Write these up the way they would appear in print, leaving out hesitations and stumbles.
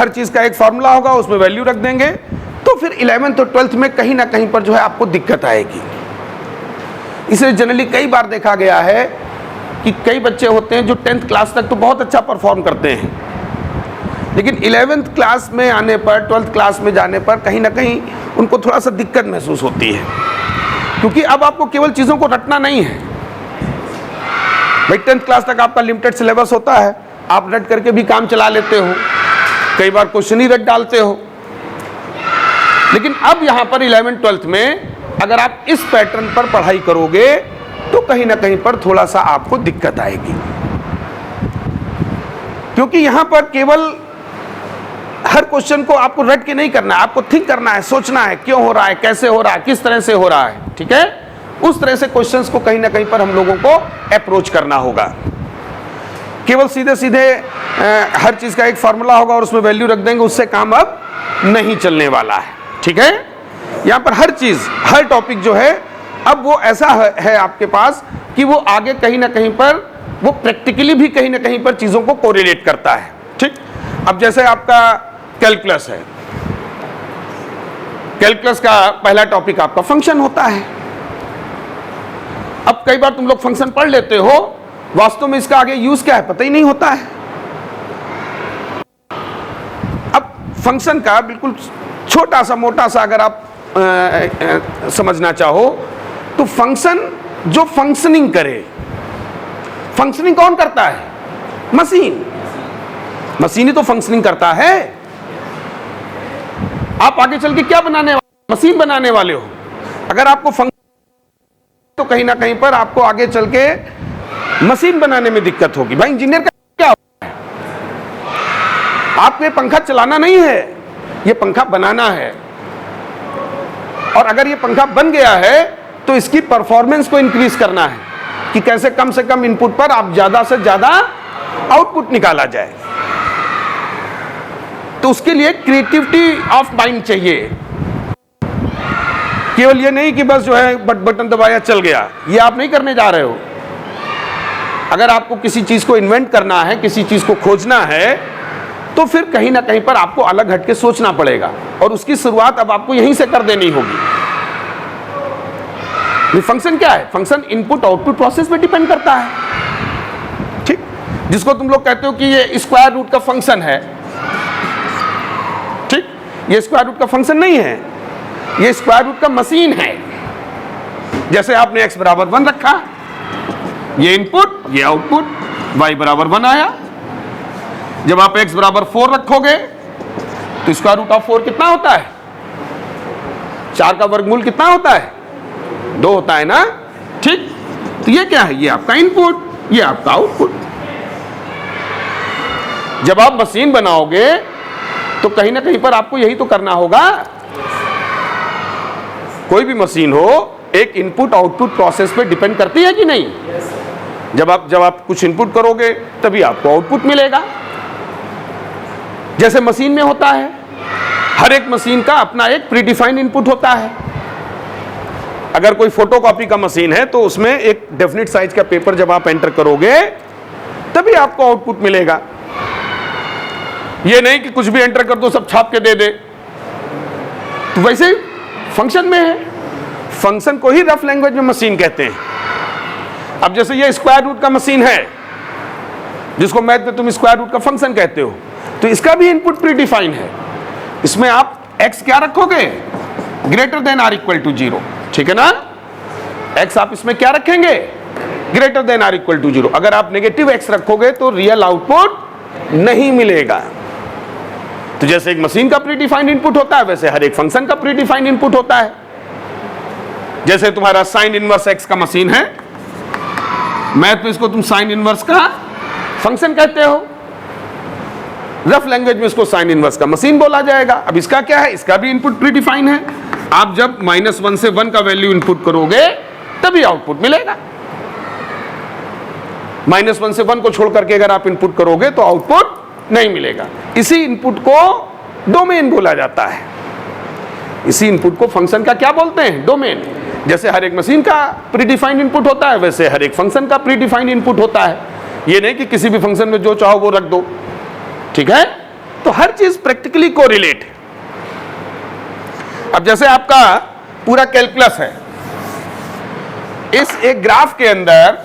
हर चीज़ का एक फार्मूला होगा, उसमें वैल्यू रख देंगे, तो फिर 11th और 12th में कहीं ना कहीं पर जो है आपको दिक्कत आएगी। इसलिए जनरली कई बार देखा गया है कि कई बच्चे होते हैं जो 10th क्लास तक तो बहुत अच्छा परफॉर्म करते हैं, लेकिन 11th क्लास में आने पर, 12th क्लास में जाने पर कहीं ना कहीं उनको थोड़ा सा दिक्कत महसूस होती है, क्योंकि अब आपको केवल चीज़ों को रटना नहीं है। भाई 10th क्लास तक आपका लिमिटेड सिलेबस होता है, आप रट करके भी काम चला लेते हो, कई बार क्वेश्चन ही रट डालते हो। लेकिन अब यहाँ पर 11th 12th में अगर आप इस पैटर्न पर पढ़ाई करोगे तो कहीं ना कहीं पर थोड़ा सा आपको दिक्कत आएगी, क्योंकि यहाँ पर केवल हर क्वेश्चन को आपको रट के नहीं करना है, आपको थिंक करना है, सोचना है क्यों हो रहा है, कैसे हो रहा है, किस तरह से हो रहा है। ठीक है, उस तरह से क्वेश्चंस को कहीं ना कहीं पर हम लोगों को अप्रोच करना होगा। केवल सीधे सीधे हर चीज का एक फार्मूला होगा और उसमें वैल्यू रख देंगे, उससे काम अब नहीं चलने वाला है। ठीक है, यहाँ पर हर चीज, हर टॉपिक जो है अब वो ऐसा है आपके पास कि वो आगे कहीं ना कहीं पर वो प्रैक्टिकली भी कहीं ना कहीं पर चीजों को कोरिलेट करता है। ठीक, अब जैसे आपका कैलकुलस है, कैलकुलस का पहला टॉपिक आपका फंक्शन होता है। अब कई बार तुम लोग फंक्शन पढ़ लेते हो, वास्तव में इसका आगे यूज क्या है पता ही नहीं होता है। अब फंक्शन का बिल्कुल छोटा सा मोटा सा अगर आप समझना चाहो तो फंक्शन जो फंक्शनिंग करे, फंक्शनिंग कौन करता है? मशीन। मशीन ही तो फंक्शनिंग करता है। आप आगे चल के क्या बनाने वाले? मशीन बनाने वाले हो। अगर आपको फंक्शन तो कहीं ना कहीं पर आपको आगे चल के मशीन बनाने में दिक्कत होगी। भाई इंजीनियर का क्या होता है? आपको ये पंखा चलाना नहीं है, ये पंखा बनाना है। और अगर ये पंखा बन गया है तो इसकी परफॉर्मेंस को इंक्रीज करना है कि कैसे कम से कम इनपुट पर आप ज्यादा से ज्यादा आउटपुट निकाला जाए। तो उसके लिए क्रिएटिविटी ऑफ माइंड चाहिए। केवल ये नहीं कि बस जो है बटन दबाया चल गया, ये आप नहीं करने जा रहे हो। अगर आपको किसी चीज को इन्वेंट करना है, किसी चीज को खोजना है, तो फिर कहीं ना कहीं पर आपको अलग हटके सोचना पड़ेगा और उसकी शुरुआत अब आपको यहीं से कर देनी होगी। फंक्शन क्या है? फंक्शन इनपुट आउटपुट प्रोसेस पे डिपेंड करता है। ठीक, जिसको तुम लोग कहते हो कि ये स्क्वायर रूट का फंक्शन है। ठीक, ये स्क्वायर रूट का फंक्शन नहीं है, ये स्क्वायर रूट का मशीन है। जैसे आपने x बराबर 1 रखा, ये इनपुट, ये आउटपुट, y बराबर 1 आया। जब आप x बराबर 4 रखोगे तो स्क्वायर रूट ऑफ 4 कितना होता है? 4 का वर्गमूल कितना होता है? 2 होता है ना। ठीक, तो ये क्या है? ये आपका इनपुट, ये आपका आउटपुट। जब आप मशीन बनाओगे तो कहीं ना कहीं पर आपको यही तो करना होगा। कोई भी मशीन हो एक इनपुट आउटपुट प्रोसेस पे डिपेंड करती है कि नहीं? जब आप कुछ इनपुट करोगे तभी आपको आउटपुट मिलेगा। जैसे मशीन में होता है, हर एक मशीन का अपना एक प्रीडिफाइंड इनपुट होता है। अगर कोई फोटोकॉपी का मशीन है तो उसमें एक डेफिनेट साइज का पेपर जब आप एंटर करोगे तभी आपको आउटपुट मिलेगा। ये नहीं कि कुछ भी एंटर कर दो सब छाप के दे दे। तो वैसे ही फंक्शन में है, फंक्शन को ही रफ लैंग्वेज में मशीन कहते हैं। अब जैसे ये स्क्वायर रूट का मशीन है जिसको मैथ में तुम स्क्वायर रूट का फंक्शन कहते हो, तो इसका भी इनपुट प्रीडिफाइन है। इसमें आप x क्या रखोगे? Greater than or equal to 0। ठीक है ना? x आप इसमें क्या रखेंगे? Greater than or equal to 0। अगर आप नेगेटिव x रखोगे तो रियल आउटपुट नहीं मिलेगा। तो जैसे एक मशीन का प्रीडिफाइंड इनपुट होता है, वैसे हर एक फंक्शन का प्रीडिफाइंड इनपुट होता है। जैसे तुम्हारा साइन इनवर्स x का मशीन है, मैथ में इसको तुम साइन इनवर्स का फंक्शन कहते हो, रफ लैंग्वेज में इसको साइन इनवर्स का मशीन बोला जाएगा। अब इसका क्या है? इसका भी इनपुट प्रीडिफाइन है। आप जब -1 से 1 का वैल्यू इनपुट करोगे तभी आउटपुट मिलेगा। -1 से 1 को छोड़ करके अगर आप इनपुट करोगे तो आउटपुट नहीं मिलेगा। इसी इनपुट को डोमेन बोला जाता है। इसी इनपुट को फंक्शन का क्या बोलते हैं? डोमेन। जैसे हर एक मशीन का प्रीडिफाइंड इनपुट होता है, वैसे हर एक फंक्शन का प्रीडिफाइंड इनपुट होता है। ये नहीं कि किसी भी फंक्शन में जो चाहो वो रख दो। ठीक है? तो हर चीज प्रैक्टिकली कोरिलेट है। अब जैसे आपका पूरा कैलकुलस है, इस एक ग्राफ के अंदर,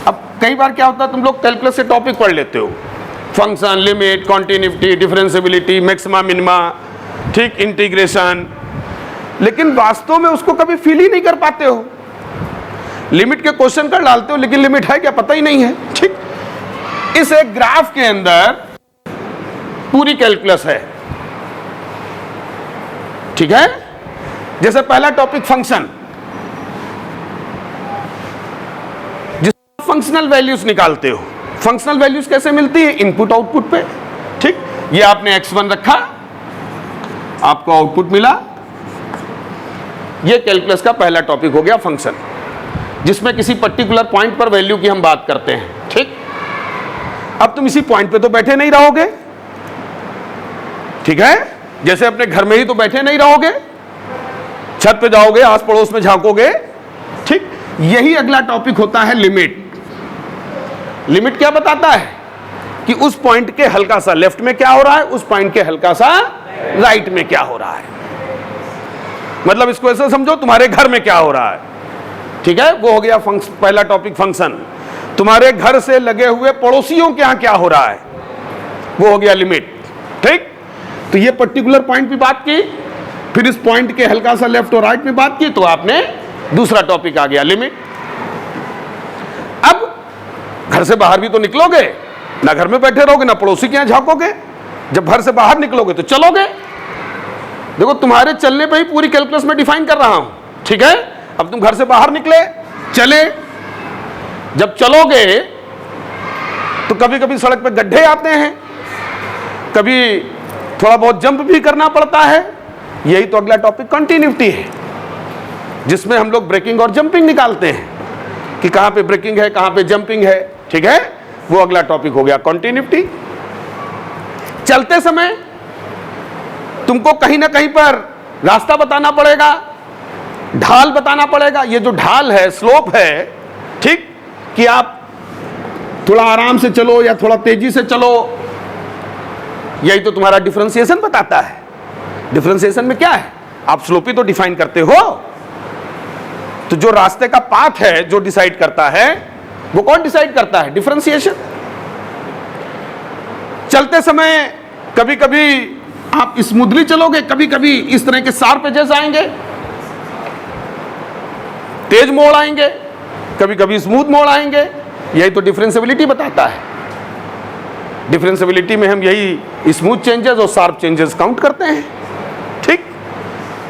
अब कई बार क्या होता है, तुम लोग कैलकुलस से टॉपिक पढ़ लेते हो, function, limit, continuity, differentiability, maxima minima, ठीक, इंटीग्रेशन, लेकिन वास्तव में उसको कभी फील ही नहीं कर पाते हो। लिमिट के क्वेश्चन कर डालते हो, लेकिन लिमिट है क्या पता ही नहीं है। ठीक, इस एक ग्राफ के अंदर पूरी कैलकुलस है। ठीक है, जैसे पहला टॉपिक फंक्शन, जिसमें फंक्शनल वैल्यूज निकालते हो। फंक्शनल वैल्यूज कैसे मिलती है? इनपुट आउटपुट पे। ठीक, ये आपने x1 रखा, आपको आउटपुट मिला। ये कैलकुलस का पहला टॉपिक हो गया फंक्शन, जिसमें किसी पर्टिकुलर पॉइंट पर वैल्यू की हम बात करते हैं। ठीक, अब तुम इसी पॉइंट पे तो बैठे नहीं रहोगे, ठीक है, जैसे अपने घर में ही तो बैठे नहीं रहोगे, छत पे जाओगे, आस पड़ोस में झांकोगे। ठीक, यही अगला टॉपिक होता है लिमिट। लिमिट क्या बताता है कि उस पॉइंट के हल्का सा लेफ्ट में क्या हो रहा है, उस पॉइंट के हल्का सा राइट में क्या हो रहा है। मतलब इसको ऐसे समझो, तुम्हारे घर में क्या हो रहा है। ठीक है, वो हो गया पहला टॉपिक फंक्शन। तुम्हारे घर से लगे हुए पड़ोसियों के यहां क्या हो रहा है, वो हो गया लिमिट। ठीक, तो ये पर्टिकुलर पॉइंट पे बात की, फिर इस पॉइंट के हल्का सा लेफ्ट और राइट में बात की, तो आपने दूसरा टॉपिक आ गया लिमिट। अब घर से बाहर भी तो निकलोगे, ना घर में बैठे रहोगे, ना पड़ोसी के यहां झांकोगे। जब घर से बाहर निकलोगे तो चलोगे। देखो, तुम्हारे चलने पे ही पूरी कैलकुलस में डिफाइन कर रहा हूं। ठीक है, अब तुम घर से बाहर निकले, चले, जब चलोगे तो कभी कभी सड़क पे गड्ढे आते हैं, कभी थोड़ा बहुत जंप भी करना पड़ता है। यही तो अगला टॉपिक कंटिन्यूटी है, जिसमें हम लोग ब्रेकिंग और जंपिंग निकालते हैं कि कहां पे ब्रेकिंग है, कहां पे जंपिंग है। ठीक है, वो अगला टॉपिक हो गया कंटिन्यूटी। चलते समय तुमको कहीं ना कहीं पर रास्ता बताना पड़ेगा, ढाल बताना पड़ेगा। ये जो ढाल है, स्लोप है, ठीक, कि आप थोड़ा आराम से चलो या थोड़ा तेजी से चलो, यही तो तुम्हारा डिफरेंशिएशन बताता है। डिफरेंशिएशन में क्या है, आप स्लोप ही तो डिफाइन करते हो। तो जो रास्ते का पाथ है, जो डिसाइड करता है, वो कौन डिसाइड करता है? डिफरेंशिएशन। चलते समय कभी कभी आप स्मूथली चलोगे, कभी कभी इस तरह के शार्प एजेस आएंगे, तेज मोड़ आएंगे, कभी कभी स्मूथ मोड़ आएंगे। यही तो डिफरेंशियबिलिटी बताता है। डिफरेंशियबिलिटी में हम यही स्मूथ चेंजेस और शार्प चेंजेस काउंट करते हैं। ठीक,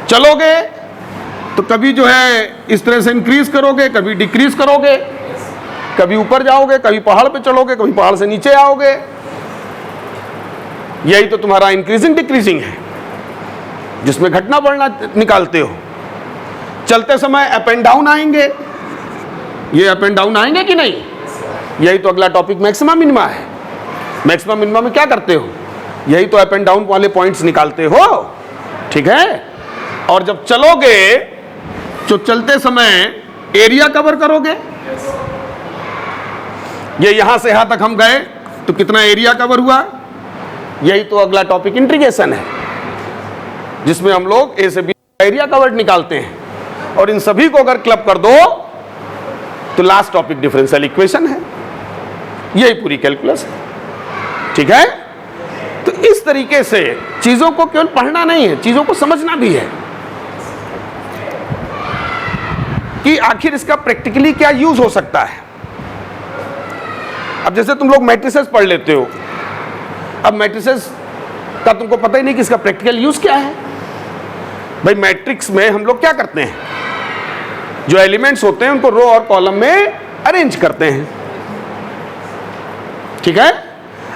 चलोगे तो कभी जो है इस तरह से इंक्रीज करोगे, कभी डिक्रीज करोगे, कभी ऊपर जाओगे, कभी पहाड़ पे चलोगे, कभी पहाड़ से नीचे आओगे। यही तो तुम्हारा इंक्रीजिंग डिक्रीजिंग है, जिसमें घटना बढ़ना निकालते हो। चलते समय अप एंड डाउन आएंगे, ये अप एंड डाउन आएंगे कि नहीं? यही तो अगला टॉपिक मैक्सिमा मिनिमा है। मैक्सिमा मिनिमा में क्या करते हो? यही तो अप एंड डाउन वाले पॉइंट्स निकालते हो। ठीक है, और जब चलोगे तो चलते समय एरिया कवर करोगे। ये यहां से यहां तक हम गए तो कितना एरिया कवर हुआ। यही तो अगला टॉपिक इंटीग्रेशन है, जिसमें हम लोग ए से बी एरिया कवर्ड निकालते हैं। और इन सभी को अगर क्लब कर दो तो लास्ट टॉपिक डिफरेंशियल इक्वेशन है। यही पूरी कैलकुलस है। ठीक है, तो इस तरीके से चीजों को केवल पढ़ना नहीं है, चीजों को समझना भी है कि आखिर इसका प्रैक्टिकली क्या यूज हो सकता है। अब जैसे तुम लोग मैट्रिसेस पढ़ लेते हो, अब मैट्रिसेस का तुमको पता ही नहीं कि इसका प्रैक्टिकल यूज क्या है। भाई, मैट्रिक्स में हम लोग क्या करते हैं, जो एलिमेंट्स होते हैं उनको रो और कॉलम में अरेंज करते हैं। ठीक है,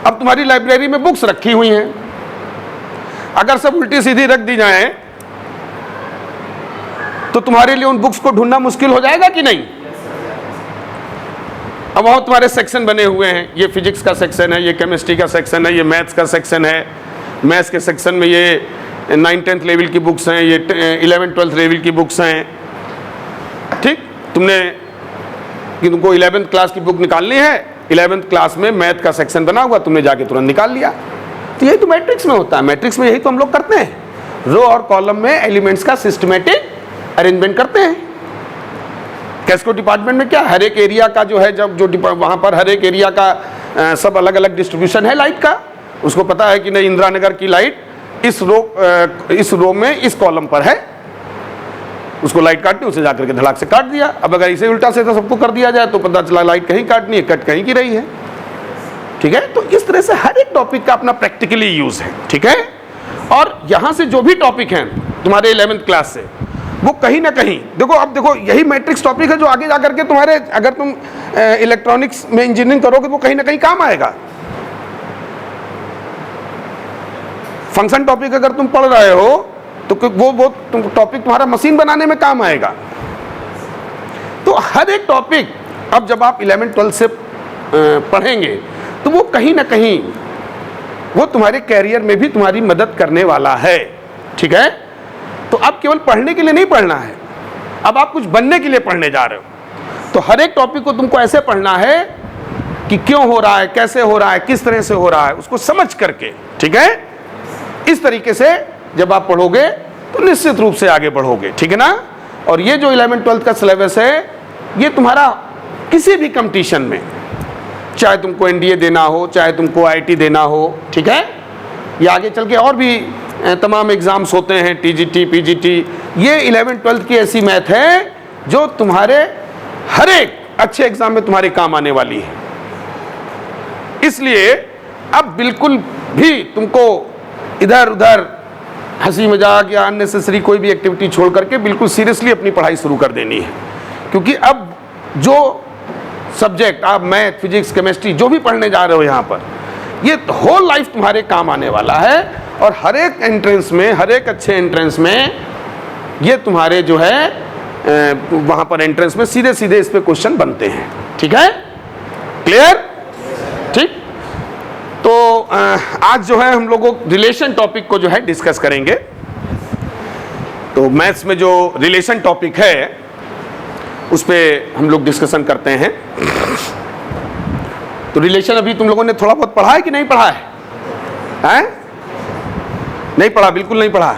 अब तुम्हारी लाइब्रेरी में बुक्स रखी हुई हैं, अगर सब उल्टी सीधी रख दी जाए तो तुम्हारे लिए उन बुक्स को ढूंढना मुश्किल हो जाएगा कि नहीं? अब वहाँ तुम्हारे सेक्शन बने हुए हैं, ये फिजिक्स का सेक्शन है, ये केमिस्ट्री का सेक्शन है, ये मैथ्स का सेक्शन है। मैथ्स के सेक्शन में ये 9-10th लेवल की बुक्स हैं, ये 11th-12th लेवल की बुक्स हैं। ठीक, तुमको 11th क्लास की बुक निकालनी है, 11th क्लास में मैथ का सेक्शन बना हुआ, तुमने जाके तुरंत निकाल लिया। तो यही तो मैट्रिक्स में होता है, मैट्रिक्स में यही तो हम लोग करते हैं, रो और कॉलम में एलिमेंट्स का सिस्टमेटिक अरेंजमेंट करते हैं। कैस्को डिपार्टमेंट में क्या, हर एक एरिया का जो है, जब जो वहां पर हर एक एरिया का सब अलग अलग डिस्ट्रीब्यूशन है लाइट का, उसको पता है कि नहीं इंदिरा नगर की लाइट इस रो में इस कॉलम पर है, उसको लाइट काटनी, उसे जाकर के धड़ाक से काट दिया। अब अगर इसे उल्टा से सबको कर दिया जाए तो पता चला लाइट कहीं काटनी है, कट कहीं की रही है। ठीक है, तो इस तरह से हर एक टॉपिक का अपना प्रैक्टिकली यूज है। ठीक है, और यहां से जो भी टॉपिक हैं तुम्हारे 11th क्लास से, वो कहीं ना कहीं देखो, अब देखो यही मैट्रिक्स टॉपिक है जो आगे जाकर के तुम्हारे, अगर तुम इलेक्ट्रॉनिक्स में इंजीनियरिंग करोगे तो कहीं ना कहीं काम आएगा। फंक्शन टॉपिक अगर तुम पढ़ रहे हो तो वो टॉपिक तुम्हारा मशीन बनाने में काम आएगा। तो हर एक टॉपिक अब जब आप 11th-12th से पढ़ेंगे तो वो कहीं ना कहीं वो तुम्हारे कैरियर में भी तुम्हारी मदद करने वाला है। ठीक है, तो अब केवल पढ़ने के लिए नहीं पढ़ना है, अब आप कुछ बनने के लिए पढ़ने जा रहे हो। तो हर एक टॉपिक को तुमको ऐसे पढ़ना है कि क्यों हो रहा है, कैसे हो रहा है, किस तरह से हो रहा है, उसको समझ करके। ठीक है, इस तरीके से जब आप पढ़ोगे तो निश्चित रूप से आगे बढ़ोगे। ठीक है ना, और ये जो 11th-12th का सिलेबस है, ये तुम्हारा किसी भी कंपटीशन में, चाहे तुमको एनडीए देना हो, चाहे तुमको आईआईटी देना हो, ठीक है, या आगे चल के और भी तमाम एग्जाम्स होते हैं, टीजीटी, पीजीटी, ये 11th-12th की ऐसी मैथ है जो तुम्हारे हर एक अच्छे एग्जाम में तुम्हारे काम आने वाली है। इसलिए अब बिल्कुल भी तुमको इधर उधर हंसी मजाक या अननेसेसरी कोई भी एक्टिविटी छोड़ करके बिल्कुल सीरियसली अपनी पढ़ाई शुरू कर देनी है, क्योंकि अब जो सब्जेक्ट आप मैथ, फिजिक्स, केमिस्ट्री जो भी पढ़ने जा रहे हो यहाँ पर, ये होल लाइफ तुम्हारे काम आने वाला है। और हर एक एंट्रेंस में, हर एक अच्छे एंट्रेंस में ये तुम्हारे जो है वहाँ पर एंट्रेंस में सीधे सीधे इस पे क्वेश्चन बनते हैं। ठीक है, क्लियर? ठीक, तो आज जो है हम लोगों रिलेशन टॉपिक को जो है डिस्कस करेंगे। तो मैथ्स में जो रिलेशन टॉपिक है उस पे हम लोग डिस्कशन करते हैं। तो रिलेशन अभी तुम लोगों ने थोड़ा बहुत पढ़ा है कि नहीं पढ़ा है? हैं? नहीं पढ़ा, बिल्कुल नहीं पढ़ा,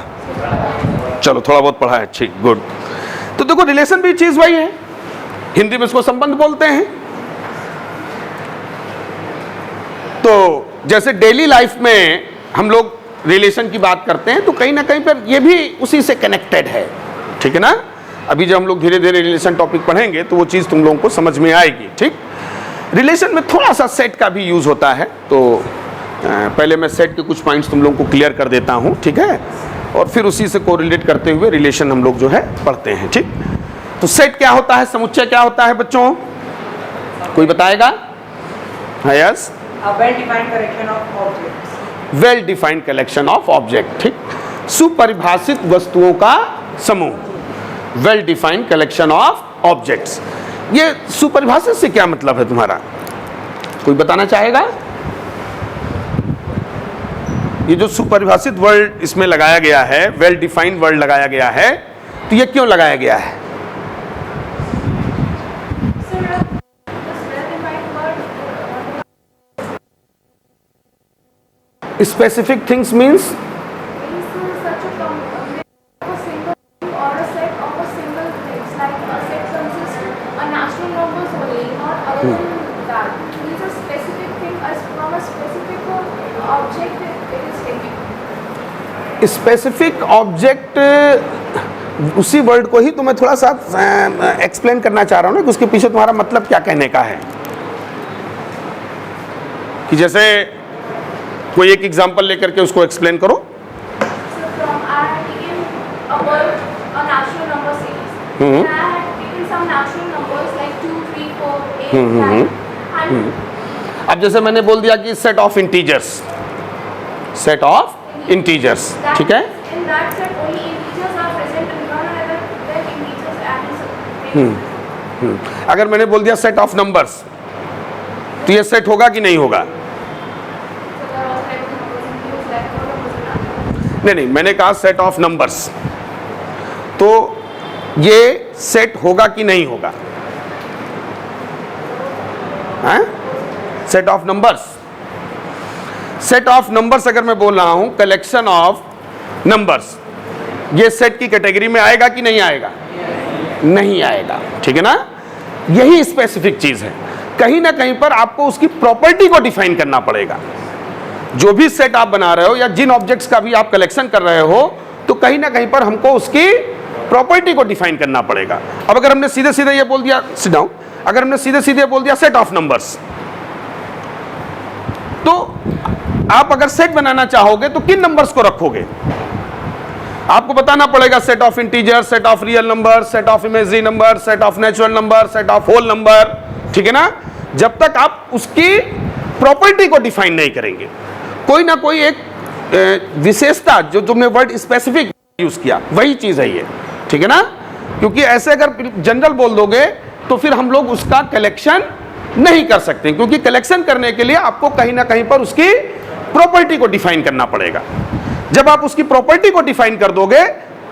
चलो थोड़ा बहुत पढ़ा है, ठीक, गुड। तो देखो रिलेशन भी चीज वही है, हिंदी में इसको संबंध बोलते हैं। तो जैसे डेली लाइफ में हम लोग रिलेशन की बात करते हैं तो कहीं ना कहीं पर ये भी उसी से कनेक्टेड है। ठीक है ना, अभी जब हम लोग धीरे धीरे रिलेशन टॉपिक पढ़ेंगे तो वो चीज़ तुम लोगों को समझ में आएगी। ठीक, रिलेशन में थोड़ा सा सेट का भी यूज़ होता है, तो पहले मैं सेट के कुछ पॉइंट्स तुम लोगों को क्लियर कर देता हूँ। ठीक है, और फिर उसी से कोरिलेट करते हुए रिलेशन हम लोग जो है पढ़ते हैं। ठीक, तो सेट क्या होता है, समुच्चय क्या होता है बच्चों, कोई बताएगा? हाँ, yes, well defined collection of objects. Well defined collection of object. ठीक, सुपरिभाषित वस्तुओं का समूह, well defined collection of objects. ये सुपरिभाषित से क्या मतलब है तुम्हारा, कोई बताना चाहेगा? ये जो सुपरिभाषित वर्ड इसमें लगाया गया है, वेल डिफाइंड वर्ड लगाया गया है, तो ये क्यों लगाया गया है? Specific things means such a single or a set of a single things, like a set consists a natural numbers only, not other than that. It is a specific thing as from a specific object it is taken. Specific object, उसी word को ही तो मैं थोड़ा सा explain करना चाह रहा हूँ ना कि उसके पीछे तुम्हारा मतलब क्या कहने का है। कि जैसे कोई एक एग्जांपल लेकर के उसको एक्सप्लेन करो। So from I had taken a word, a natural number series. And I had taken some natural numbers like 2, 3, 4, 8, 9. And अब जैसे मैंने बोल दिया कि set of integers, set of integers, ठीक है, in that set only integers are present and none other than integers and some. अगर मैंने बोल दिया सेट ऑफ नंबर्स, तो ये सेट होगा कि नहीं होगा? नहीं, मैंने कहा सेट ऑफ नंबर्स, तो ये सेट होगा कि नहीं होगा? Set of numbers, set of numbers अगर मैं बोल रहा हूं कलेक्शन ऑफ नंबर्स, ये सेट की कैटेगरी में आएगा कि नहीं आएगा? नहीं आएगा, ठीक है ना। यही स्पेसिफिक चीज है, कहीं ना कहीं पर आपको उसकी प्रॉपर्टी को डिफाइन करना पड़ेगा। जो भी सेट आप बना रहे हो या जिन ऑब्जेक्ट्स का भी आप कलेक्शन कर रहे हो, तो कहीं ना कहीं पर हमको उसकी प्रॉपर्टी को डिफाइन करना पड़ेगा। अब अगर हमने सीधे सीधे ये बोल दिया, सिट डाउन, अगर हमने सीधे सीधे बोल दिया सेट ऑफ नंबर्स, तो आप अगर सेट बनाना चाहोगे तो किन नंबर्स को रखोगे? आपको बताना पड़ेगा set of integer, set of real number, set of imaginary number, set of natural number, set of whole number, ठीक है ना। जब तक आप उसकी प्रॉपर्टी को डिफाइन नहीं करेंगे, कोई ना कोई एक विशेषता, जो तुमने वर्ड स्पेसिफिक यूज किया, वही चीज है ये, ठीक है ना। क्योंकि ऐसे अगर जनरल बोल दोगे तो फिर हम लोग उसका कलेक्शन नहीं कर सकते, क्योंकि कलेक्शन करने के लिए आपको कहीं ना कहीं पर उसकी प्रॉपर्टी को डिफाइन करना पड़ेगा। जब आप उसकी प्रॉपर्टी को डिफाइन कर दोगे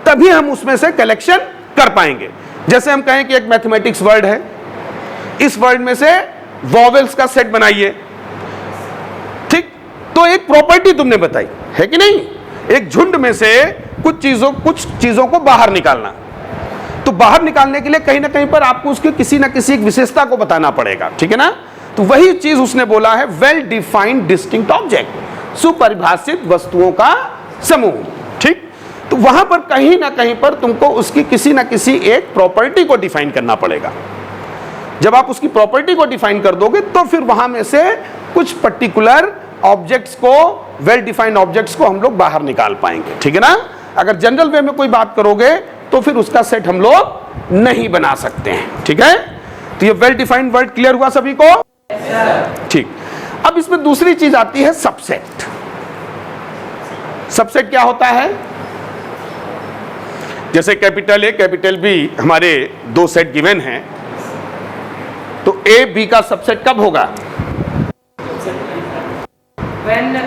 तभी हम उसमें से कलेक्शन कर पाएंगे। जैसे हम कहें कि एक मैथमेटिक्स वर्ड है, इस वर्ड में से वॉवेल्स का सेट बनाइए, ठीक, तो एक प्रॉपर्टी तुमने बताई है कि नहीं, एक झुंड में से कुछ चीजों को बाहर निकालना। तो बाहर निकालने के लिए कहीं ना कहीं पर आपको उसके किसी ना किसी एक विशेषता को बताना पड़ेगा, ठीक है ना। तो वही चीज उसने बोला है, वेल डिफाइंड डिस्टिंक्ट ऑब्जेक्ट, सुपरिभाषित वस्तुओं का समूह, ठीक। तो वहां पर कहीं ना कहीं पर तुमको उसकी किसी ना किसी एक प्रॉपर्टी को डिफाइन करना पड़ेगा। जब आप उसकी प्रॉपर्टी को डिफाइन कर दोगे तो फिर वहां में से कुछ पर्टिकुलर ऑब्जेक्ट्स को, वेल डिफाइंड ऑब्जेक्ट्स को हम लोग बाहर निकाल पाएंगे, ठीक है ना। अगर जनरल वे में कोई बात करोगे तो फिर उसका सेट हम लोग नहीं बना सकते हैं, ठीक है। तो ये वेल डिफाइंड वर्ड क्लियर हुआ सभी को? ठीक। अब इसमें दूसरी चीज आती है सबसेट। सबसेट क्या होता है? जैसे कैपिटल ए कैपिटल बी हमारे दो सेट गिवन हैं, तो ए बी का सबसेट कब होगा? When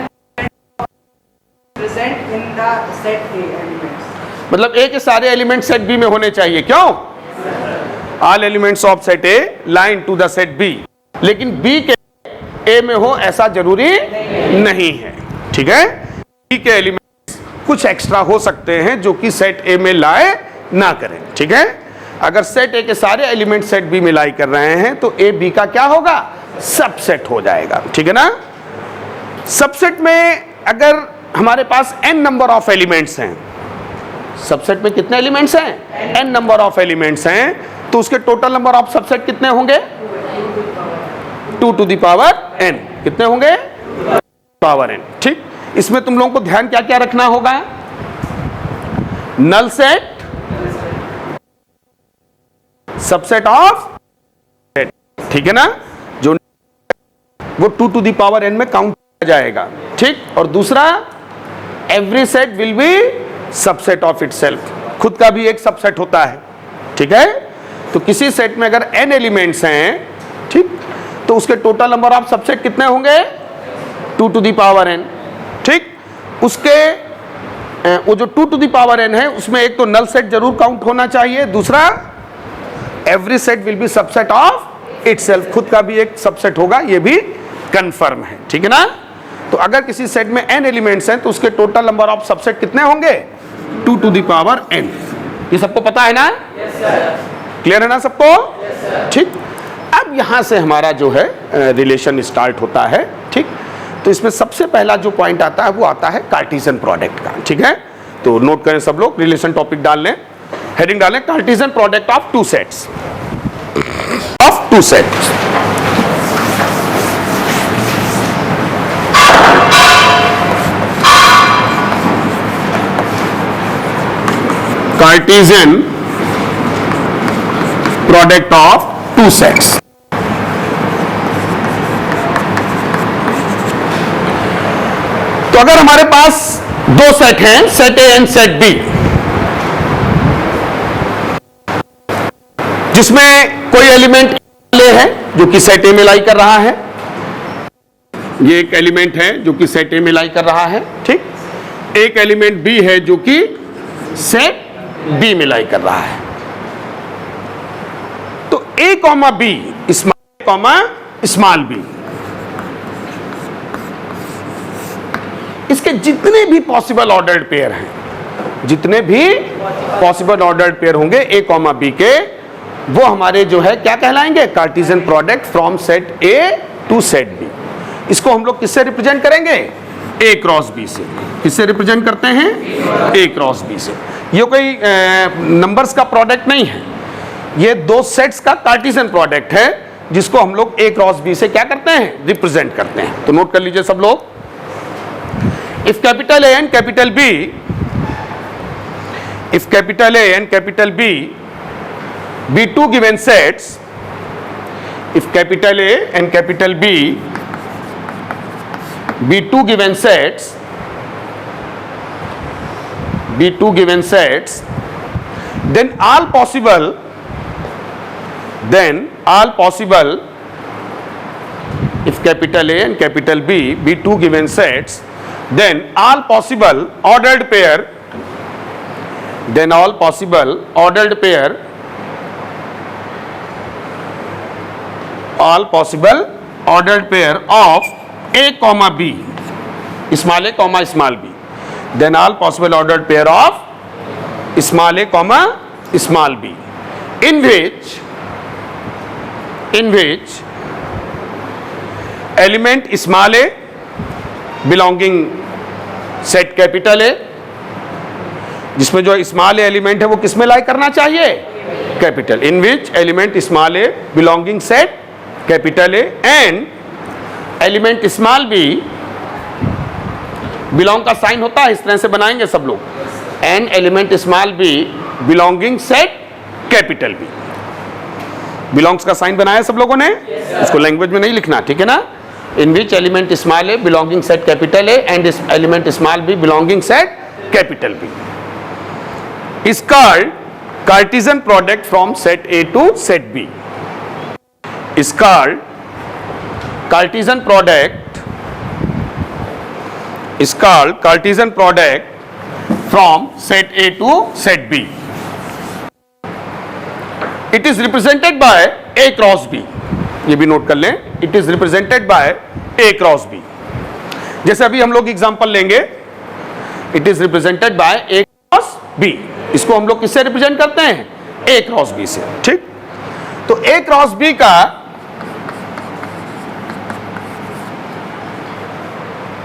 present in the set A elements. मतलब ए के सारे एलिमेंट सेट बी में होने चाहिए, क्यों? All elements of set A line to the set B, लेकिन बी के ए में हो ऐसा जरूरी नहीं है, ठीक है। बी के एलिमेंट्स कुछ एक्स्ट्रा हो सकते हैं जो कि सेट ए में लाए ना करें, ठीक है। अगर सेट ए के सारे एलिमेंट सेट बी में लाई कर रहे हैं तो ए बी का क्या होगा? सबसेट हो जाएगा, ठीक है ना। सबसेट में अगर हमारे पास n नंबर ऑफ एलिमेंट्स हैं, सबसेट में कितने एलिमेंट्स हैं? n नंबर ऑफ एलिमेंट्स हैं, तो उसके टोटल नंबर ऑफ सबसेट कितने होंगे? 2 to the power n। कितने होंगे? पावर n, ठीक। इसमें तुम लोगों को ध्यान क्या क्या रखना होगा? Null set, subset of set, ठीक है ना, जो वो 2 to the power n में काउंट किया जाएगा, ठीक। और दूसरा, every set will be subset of itself, खुद का भी एक सबसेट होता है, ठीक है। तो किसी सेट में अगर n एलिमेंट्स हैं, ठीक, तो उसके टोटल नंबर ऑफ सबसेट कितने होंगे? 2 to the power n, ठीक। उसके वो जो 2 to the power n है उसमें एक तो नल सेट जरूर काउंट होना चाहिए, दूसरा every set will be subset of itself, खुद का भी एक सबसेट होगा, ये भी कंफर्म है, ठीक है ना। तो अगर किसी सेट में n एलिमेंट्स हैं तो उसके टोटल नंबर ऑफ सबसेट कितने होंगे? 2 to the power n। ये सबको पता है ना? क्लियर है ना सबको? ठीक। अब यहां से हमारा जो है रिलेशन स्टार्ट होता है, ठीक। तो इसमें सबसे पहला जो पॉइंट आता है वो आता है कार्टेशियन प्रोडक्ट का, ठीक है। तो नोट करें सब लोग, रिलेशन टॉपिक डाल लें, हेडिंग डालें, Cartesian product of two sets, of two sets. Cartesian product of two sets. तो अगर हमारे पास दो सेट हैं, set A and set B, जिसमें कोई एलिमेंट ए है जो कि सेट ए में लाई कर रहा है, ये एक एलिमेंट है जो कि सेट ए में लाई कर रहा है, ठीक। एक एलिमेंट बी है जो कि सेट बी में लाई कर रहा है। तो A comma B, small comma small B, इसके जितने भी पॉसिबल ऑर्डर्ड पेयर हैं, जितने भी पॉसिबल ऑर्डर्ड पेयर होंगे ए कॉमा बी के, वो हमारे जो है क्या कहलाएंगे, Cartesian product from set A to set B. इसको हम लोग किससे रिप्रेजेंट करेंगे, ए क्रॉस बी से। किससे रिप्रेजेंट करते हैं, ए क्रॉस बी से। ये कोई नंबर्स का प्रोडक्ट नहीं है, ये दो सेट्स का कार्टेशियन प्रोडक्ट है जिसको हम लोग ए क्रॉस बी से क्या करते हैं, रिप्रेजेंट करते हैं। तो नोट कर लीजिए सब लोग, if capital A and capital B, if capital A and capital B be two given sets, if capital A and capital B be two given sets, then all possible if capital A and capital B be two given sets, then all possible ordered pair of A comma B, small a comma small b, then all possible ordered pair of small a comma small b, in which element small a belonging set capital A, जिसमें जो small element है वो किस में लाई करना चाहिए, capital, in which element small A belonging set capital A and element small B, belong का साइन होता है, इस तरह से बनाएंगे सब लोग, and element small B belonging set capital B. Belongs का साइन बनाया सब लोगों ने, इसको लैंग्वेज में नहीं लिखना, ठीक है ना। In which element small A belonging set capital A and element small B belonging set capital B is called Cartesian product from set A to set B, is called Cartesian product, is called Cartesian product from set A to set B. It is represented by A cross B, ये भी note कर लें, it is represented by A cross B। जैसे अभी हम लोग example लेंगे, it is represented by A cross B, इसको हम लोग किससे रिप्रेजेंट करते हैं, ए क्रॉस बी से, ठीक। तो ए क्रॉस बी का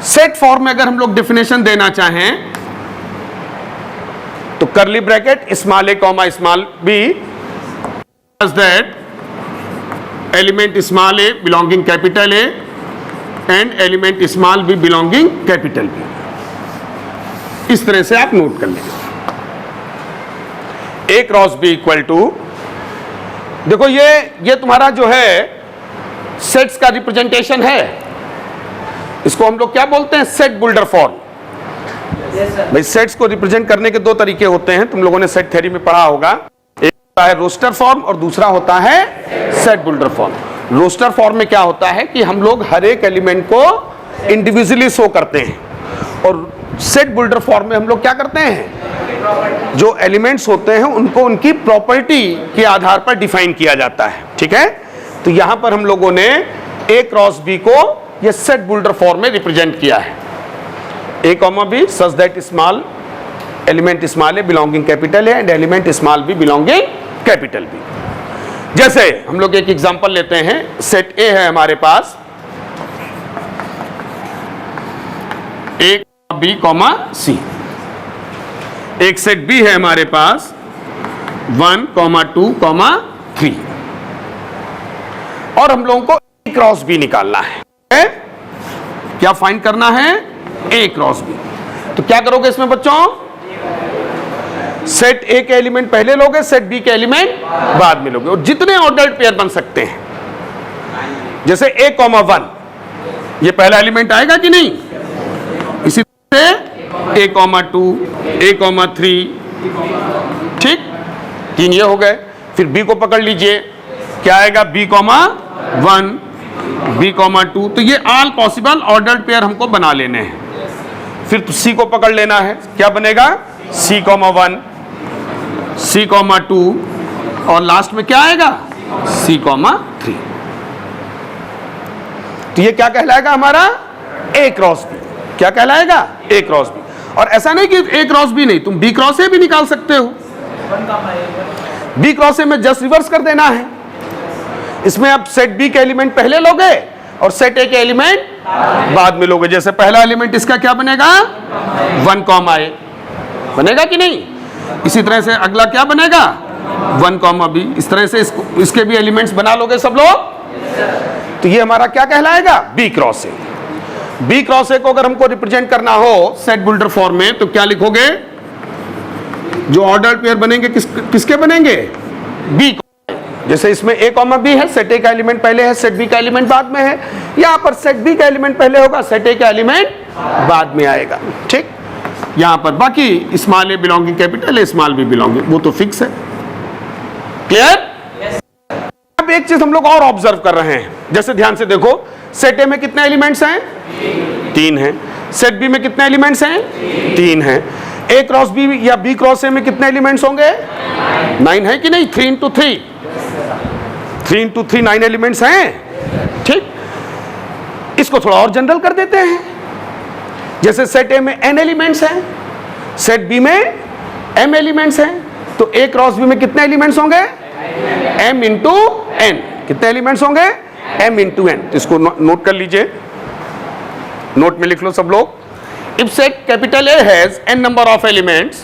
सेट फॉर्म में अगर हम लोग डेफिनेशन देना चाहें तो curly bracket small A comma small B that element small A belonging capital A and element small B belonging capital B. इस तरह से आप नोट कर लेंगे। A cross B equal to, देखो ये तुम्हारा जो है सेट्स का रिप्रेजेंटेशन है, इसको हम लोग क्या बोलते हैं, सेट बुल्डर फॉर्म। भाई सेट्स को रिप्रेजेंट करने के दो तरीके होते हैं, तुम लोगों ने सेट थ्योरी में पढ़ा होगा, एक होता है रोस्टर फॉर्म और दूसरा होता है set builder form. Roster form में क्या होता है कि हम लोग हर एक एलिमेंट को इंडिविजुअली शो करते हैं, और सेट बुल्डर फॉर्म में हम लोग क्या करते हैं, जो एलिमेंट्स होते हैं उनको उनकी प्रॉपर्टी के आधार पर डिफाइन किया जाता है, ठीक है। तो यहां पर हम लोगों ने ए क्रॉस बी को ये सेट बुल्डर फॉर्म में रिप्रेजेंट किया है, A comma B such that small element small A belonging capital A and element small B belonging capital B. जैसे हम लोग एक एग्जांपल लेते हैं, सेट ए है हमारे पास, ए बी कॉमा सी, एक सेट बी है हमारे पास 1, 2, 3, और हम लोगों को ए क्रॉस बी निकालना है। क्या फाइंड करना है, ए क्रॉस बी। तो क्या करोगे इसमें बच्चों, सेट ए के एलिमेंट पहले लोगे, सेट बी के एलिमेंट बाद में लोगे, और जितने ऑर्डर्ड पेयर बन सकते हैं, जैसे ए कॉमा 1, ये पहला एलिमेंट आएगा कि नहीं, इसी तरह से ए कॉमा 2, ए कॉमा 3, ठीक, 3 ये हो गए। फिर बी को पकड़ लीजिए, क्या आएगा, बी कॉमा 1, बी कॉमा 2, तो ये ऑल पॉसिबल ऑर्डर्ड पेयर हमको बना लेने हैं। फिर सी को पकड़ लेना है, क्या बनेगा, सी कॉमा 1, सी कॉमा 2, और लास्ट में क्या आएगा, सी कॉमा 3। तो ये क्या कहलाएगा हमारा, ए क्रॉस बी। क्या कहलाएगा? A cross B. और ऐसा नहीं कि ए क्रॉस बी नहीं, तुम बी क्रॉस ए भी निकाल सकते हो। बी क्रॉस ए में जस्ट रिवर्स कर देना है। इसमें आप सेट बी के एलिमेंट पहले लोगे और सेट ए के एलिमेंट बाद में लोगे। जैसे पहला एलिमेंट इसका क्या बनेगा? 1 कॉमा ए बनेगा कि नहीं? इसी तरह से अगला क्या बनेगा? 1 कॉमा बी। इस तरह से इसके भी एलिमेंट्स बना लोगे सब लोग। तो ये हमारा क्या कहलाएगा? B cross A. B cross A को अगर हमको रिप्रेजेंट करना हो सेट बुल्टर फॉर्म में तो क्या लिखोगे? जो ऑर्डर्ड पेयर बनेंगे किसके बनेंगे? बी। जैसे इसमें ए कॉमा बी है, सेट ए का एलिमेंट पहले है, सेट बी का एलिमेंट बाद में है। यहां पर सेट बी का एलिमेंट पहले होगा, सेट ए का एलिमेंट बाद में आएगा। ठीक, यहां पर बाकी small A belonging capital A, small B belonging, वो तो फिक्स है। क्लियर? अब एक चीज हम लोग और ऑब्जर्व कर रहे हैं, जैसे ध्यान से देखो, सेट ए में कितने एलिमेंट्स हैं? 3 हैं। सेट बी में कितने एलिमेंट्स हैं? 3 हैं। ए क्रॉस बी या बी क्रॉस ए में कितने एलिमेंट्स होंगे? 9 है कि नहीं? 3 into 3 3 into 3 9 एलिमेंट्स हैं। ठीक, इसको थोड़ा और जनरल कर देते हैं। जैसे सेट ए में n एलिमेंट्स हैं, सेट बी में m एलिमेंट्स हैं, तो ए क्रॉस बी में कितने एलिमेंट्स होंगे? m into n। कितने एलिमेंट्स होंगे? m into n। इसको नोट कर लीजिए, नोट में लिख लो सब लोग। If set capital A has n number of elements,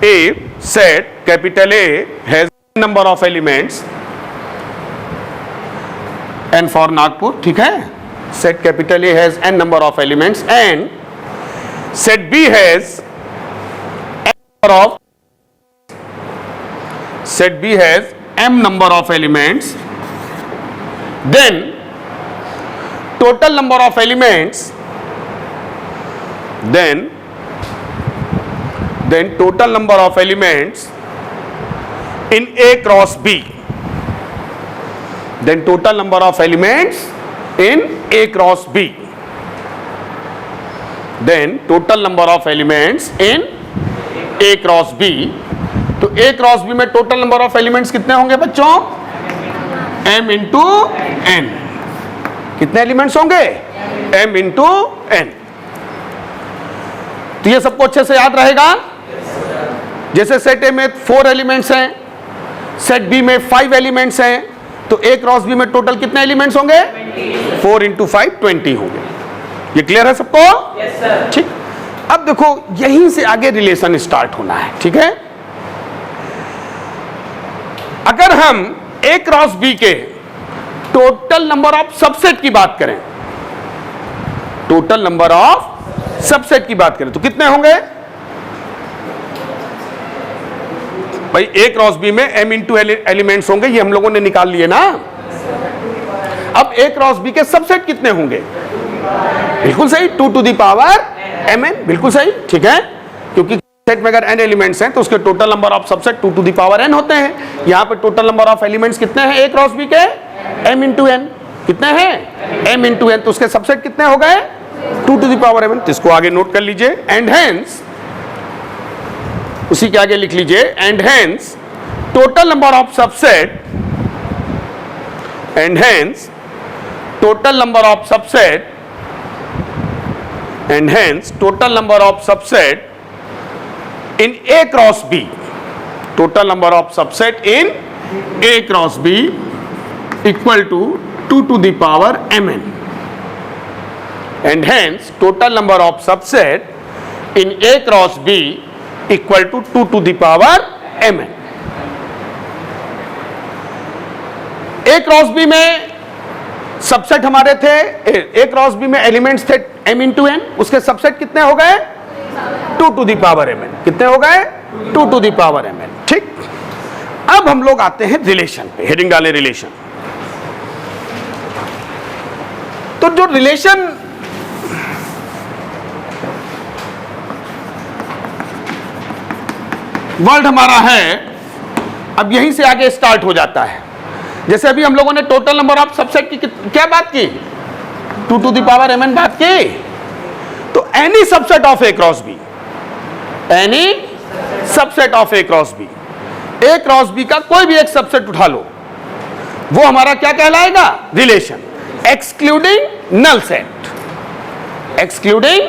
if set capital A has n number of elements, n for Nagpur, ठीक है? Set capital A has n number of elements and set B has n number of set B has m number of elements, then total number of elements, then total number of elements in A cross B, then total number of elements in A cross B, then total number of elements in A cross B। तो A cross B में total number of elements कितने होंगे बच्चों? m into n। कितने elements होंगे? m into n। तो ये सबको अच्छे से याद रहेगा। जैसे सेट ए में 4 एलिमेंट्स हैं, सेट बी में 5 एलिमेंट्स हैं, तो ए क्रॉस बी में टोटल कितने एलिमेंट्स होंगे? 4 into 5 20 होंगे। ये क्लियर है सबको? yes, sir। ठीक, अब देखो यहीं से आगे रिलेशन स्टार्ट होना है। ठीक है, अगर हम ए क्रॉस बी के टोटल नंबर ऑफ सबसेट की बात करें, टोटल नंबर ऑफ सबसेट की बात करें तो कितने होंगे भाई? ए क्रॉस बी में m इंटू एलिमेंट्स होंगे, ये हम लोगों ने निकाल लिए ना। अब ए क्रॉस बी के सबसेट कितने होंगे? बिल्कुल सही, 2 to the power mn, बिल्कुल सही। ठीक है, क्योंकि सेट में अगर n एलिमेंट्स हैं तो उसके total number of subset 2 to the power n होते हैं। यहां पे टोटल नंबर ऑफ एलिमेंट्स कितने हैं ए क्रॉस बी के? m into n। कितने हैं? m into n। तो उसके सबसेट कितने हो गए? 2 to the power mn। तो इसको आगे नोट कर लीजिए। एंड हेंस, उसी के आगे लिख लीजिए, and hence total number of subset, and hence total number of subset, and hence total number of subset in A cross B, total number of subset in A cross B equal to 2 to the power mn, and hence total number of subset in A cross B equal to 2 to the power mn। A cross B में subset हमारे थे, A cross B में elements थे m into n, उसके subset कितने हो गए? 2 to the power mn। कितने हो गए? 2 to the power mn। ठीक, अब हम लोग आते हैं रिलेशन पे, हेडिंग डाले रिलेशन। तो जो रिलेशन वर्ड हमारा है, अब यहीं से आगे स्टार्ट हो जाता है। जैसे अभी हम लोगों ने टोटल नंबर ऑफ सबसेट की क्या बात की? 2 to the power mn बात की। तो any subset of A cross B, any subset of A cross B, A cross B का कोई भी एक सबसेट उठा लो, वो हमारा क्या कहलाएगा? Relation, excluding null set. Excluding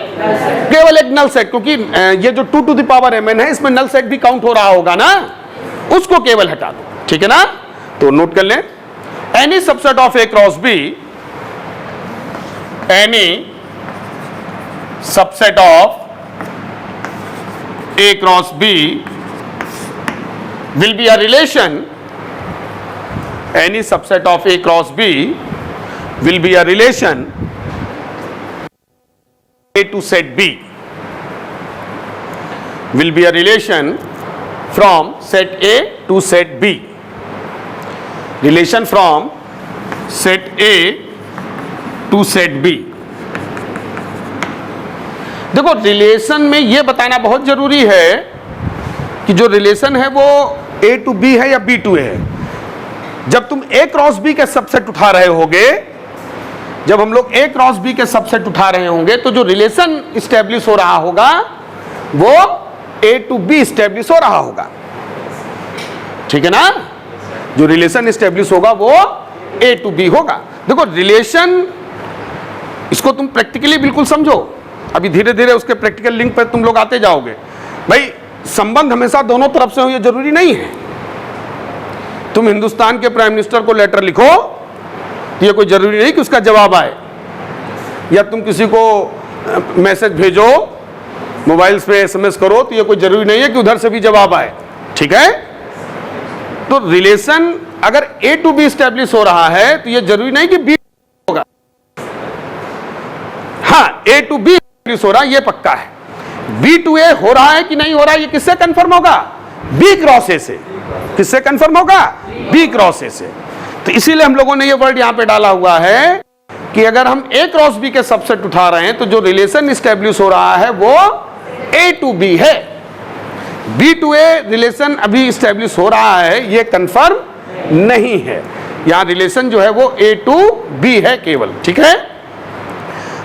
केवल एक नल सेट, क्योंकि ये जो 2 to the power mn है इसमें नल सेट भी काउंट हो रहा होगा ना, उसको केवल हटा दो, ठीक है ना। तो नोट कर लें, any subset of A cross B, any subset of A cross B will be a relation, any subset of A cross B will be a relation A to set B, will be a relation from set A to set B, relation from set A to set B। देखो relation में यह बताना बहुत जरूरी है कि जो relation है वो A to B है या B to A है। जब तुम A क्रॉस B के सबसेट उठा रहे होगे, जब हम लोग A क्रॉस B के सबसेट उठा रहे होंगे तो जो रिलेशन स्टैब्लिश हो रहा होगा वो A to B स्टैब्लिश हो रहा होगा, ठीक है ना। जो रिलेशन स्टैब्लिश होगा वो A to B होगा। देखो रिलेशन, इसको तुम प्रैक्टिकली बिल्कुल समझो, अभी धीरे धीरे उसके प्रैक्टिकल लिंक पर तुम लोग आते जाओगे। भाई संबंध हमेशा दोनों तरफ से हो ये जरूरी नहीं है। तुम हिंदुस्तान के प्राइम मिनिस्टर को लेटर लिखो तो ये कोई जरूरी नहीं कि उसका जवाब आए, या तुम किसी को मैसेज भेजो मोबाइल्स पे SMS करो तो ये कोई जरूरी नहीं है कि उधर से भी जवाब आए, ठीक है। तो रिलेशन अगर A to B स्टैब्लिश हो रहा है तो ये जरूरी नहीं कि B होगा। हाँ, A to B हो रहा है ये पक्का है, B to A हो रहा है कि नहीं हो रहा है ये किससे कंफर्म होगा? B क्रॉस A से। किससे कंफर्म होगा? B क्रॉस A से। तो इसीलिए हम लोगों ने ये वर्ड यहां पे डाला हुआ है कि अगर हम A क्रॉस B के सबसेट उठा रहे हैं तो जो रिलेशन स्टैब्लिश हो रहा है वो A to B है। B to A रिलेशन अभी स्टैब्लिश हो रहा है ये कंफर्म नहीं है, यहां रिलेशन जो है वो A to B है केवल, ठीक है।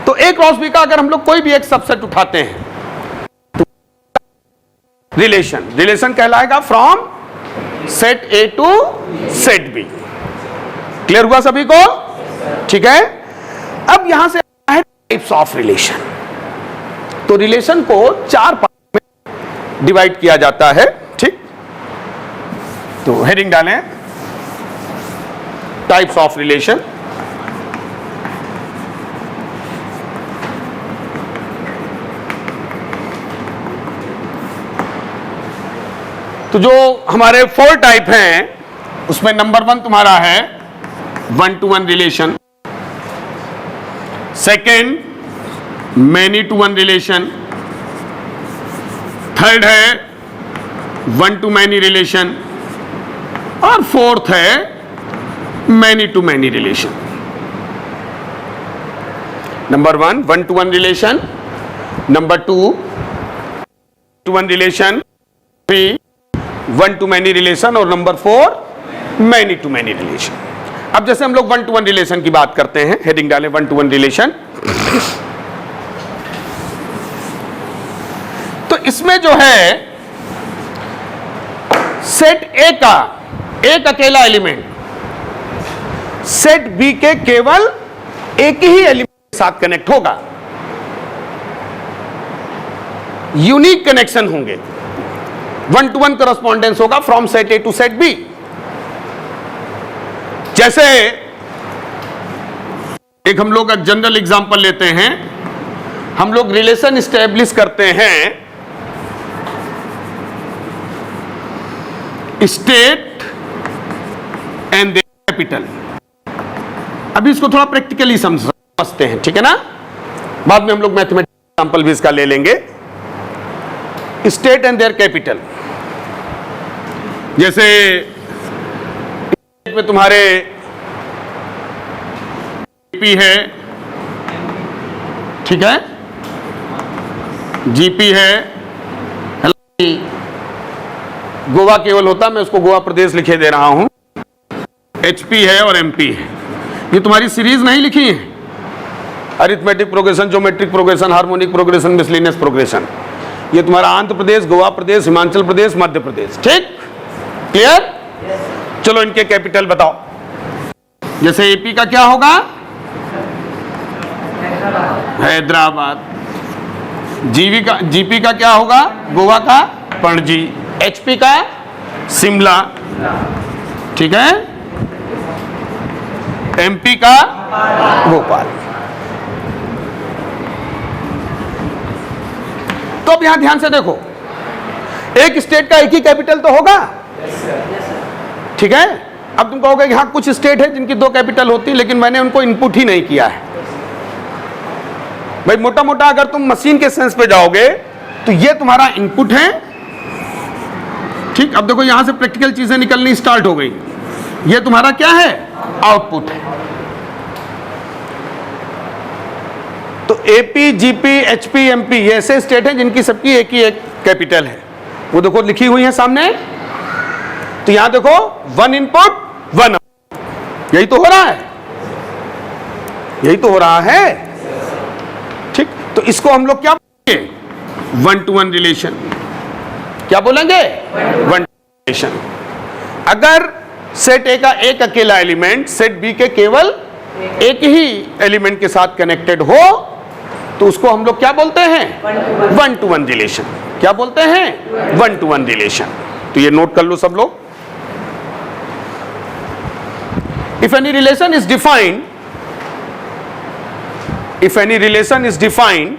तो A क्रॉस B का अगर हम लोग कोई भी एक सबसेट उठाते हैं तो रिलेशन कहलाएगा from set A to set B। Clear हुआ सभी को? ठीक है। अब यहां से है टाइप्स ऑफ रिलेशन। तो रिलेशन को 4 पार्ट में डिवाइड किया जाता है, ठीक। तो हेडिंग डालें, टाइप्स ऑफ रिलेशन। तो जो हमारे 4 टाइप हैं उसमें नंबर 1 तुम्हारा है 1-to-1 relation, second many to one relation, third है 1-to-many रिलेशन, और फोर्थ है many to many relation. Number 1 1-to-1 relation, number 2 2-to-1 relation, 3 1-to-many relation, और number 4 many to many relation. अब जैसे हम लोग 1-to-1 रिलेशन की बात करते हैं, हेडिंग डालें 1-to-1 रिलेशन। तो इसमें जो है सेट ए का एक अकेला एलिमेंट सेट बी के केवल एक ही एलिमेंट के साथ कनेक्ट होगा, यूनिक कनेक्शन होंगे, 1-to-1 करस्पॉन्डेंस होगा from set A to set B. जैसे एक हम लोग जनरल एग्जांपल लेते हैं, हम लोग रिलेशन स्टैब्लिश करते हैं स्टेट एंड देयर कैपिटल। अभी इसको थोड़ा प्रैक्टिकली समझते हैं, ठीक है ना, बाद में हम लोग मैथमेटिकल एग्जांपल भी इसका ले लेंगे। स्टेट एंड देयर कैपिटल, जैसे में तुम्हारे जीपी है, ठीक है, जीपी है, गोवा केवल होता, मैं उसको गोवा प्रदेश लिखे दे रहा हूं, एचपी है और एमपी है। ये तुम्हारी सीरीज नहीं लिखी है, arithmetic progression, geometric progression, harmonic progression, miscellaneous progression. ये तुम्हारा आंध्र प्रदेश, गोवा प्रदेश, हिमाचल प्रदेश, मध्य प्रदेश, ठीक, क्लियर। चलो इनके कैपिटल बताओ। जैसे एपी का क्या होगा? हैदराबाद। जीपी का क्या होगा? गोवा का पणजी। एचपी का शिमला, ठीक है। एमपी का भोपाल। तो अब यहां ध्यान से देखो, एक स्टेट का एक ही कैपिटल तो होगा, ठीक है। अब तुम कहोगे कि हाँ कुछ स्टेट है जिनकी दो कैपिटल होती, लेकिन मैंने उनको इनपुट ही नहीं किया है। भाई मोटा मोटा अगर तुम मशीन के सेंस पे जाओगे तो ये तुम्हारा इनपुट है, ठीक। अब देखो यहां से प्रैक्टिकल चीजें निकलनी स्टार्ट हो गई। ये तुम्हारा क्या है? आउटपुट है। तो एपी, जीपी, एचपी, एमपी ये ऐसे स्टेट हैं जिनकी सबकी एक ही एक कैपिटल है। वो देखो लिखी हुई है सामने। तो यहां देखो, वन इनपुट वन आउटपुट। यही तो हो रहा है, यही तो हो रहा है, ठीक। तो इसको हम लोग क्या बोलेंगे? One two one relation. क्या बोलेंगे? One two relation. अगर सेट ए का एक अकेला एलिमेंट सेट बी के केवल एक ही एलिमेंट के साथ कनेक्टेड हो तो उसको हम लोग क्या बोलते हैं? One two one relation. क्या बोलते हैं? One two one relation. तो ये नोट कर लो सब लोग। If any relation is defined, if any relation is defined,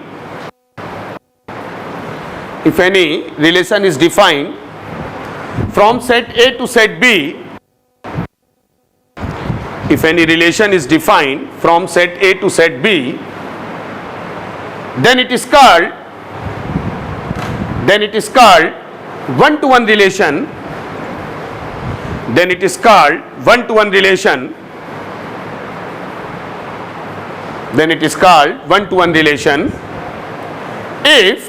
if any relation is defined from set A to set B, if any relation is defined from set A to set B, then it is called one to one relation. Then it is called one to one relation. Then it is called one to one relation if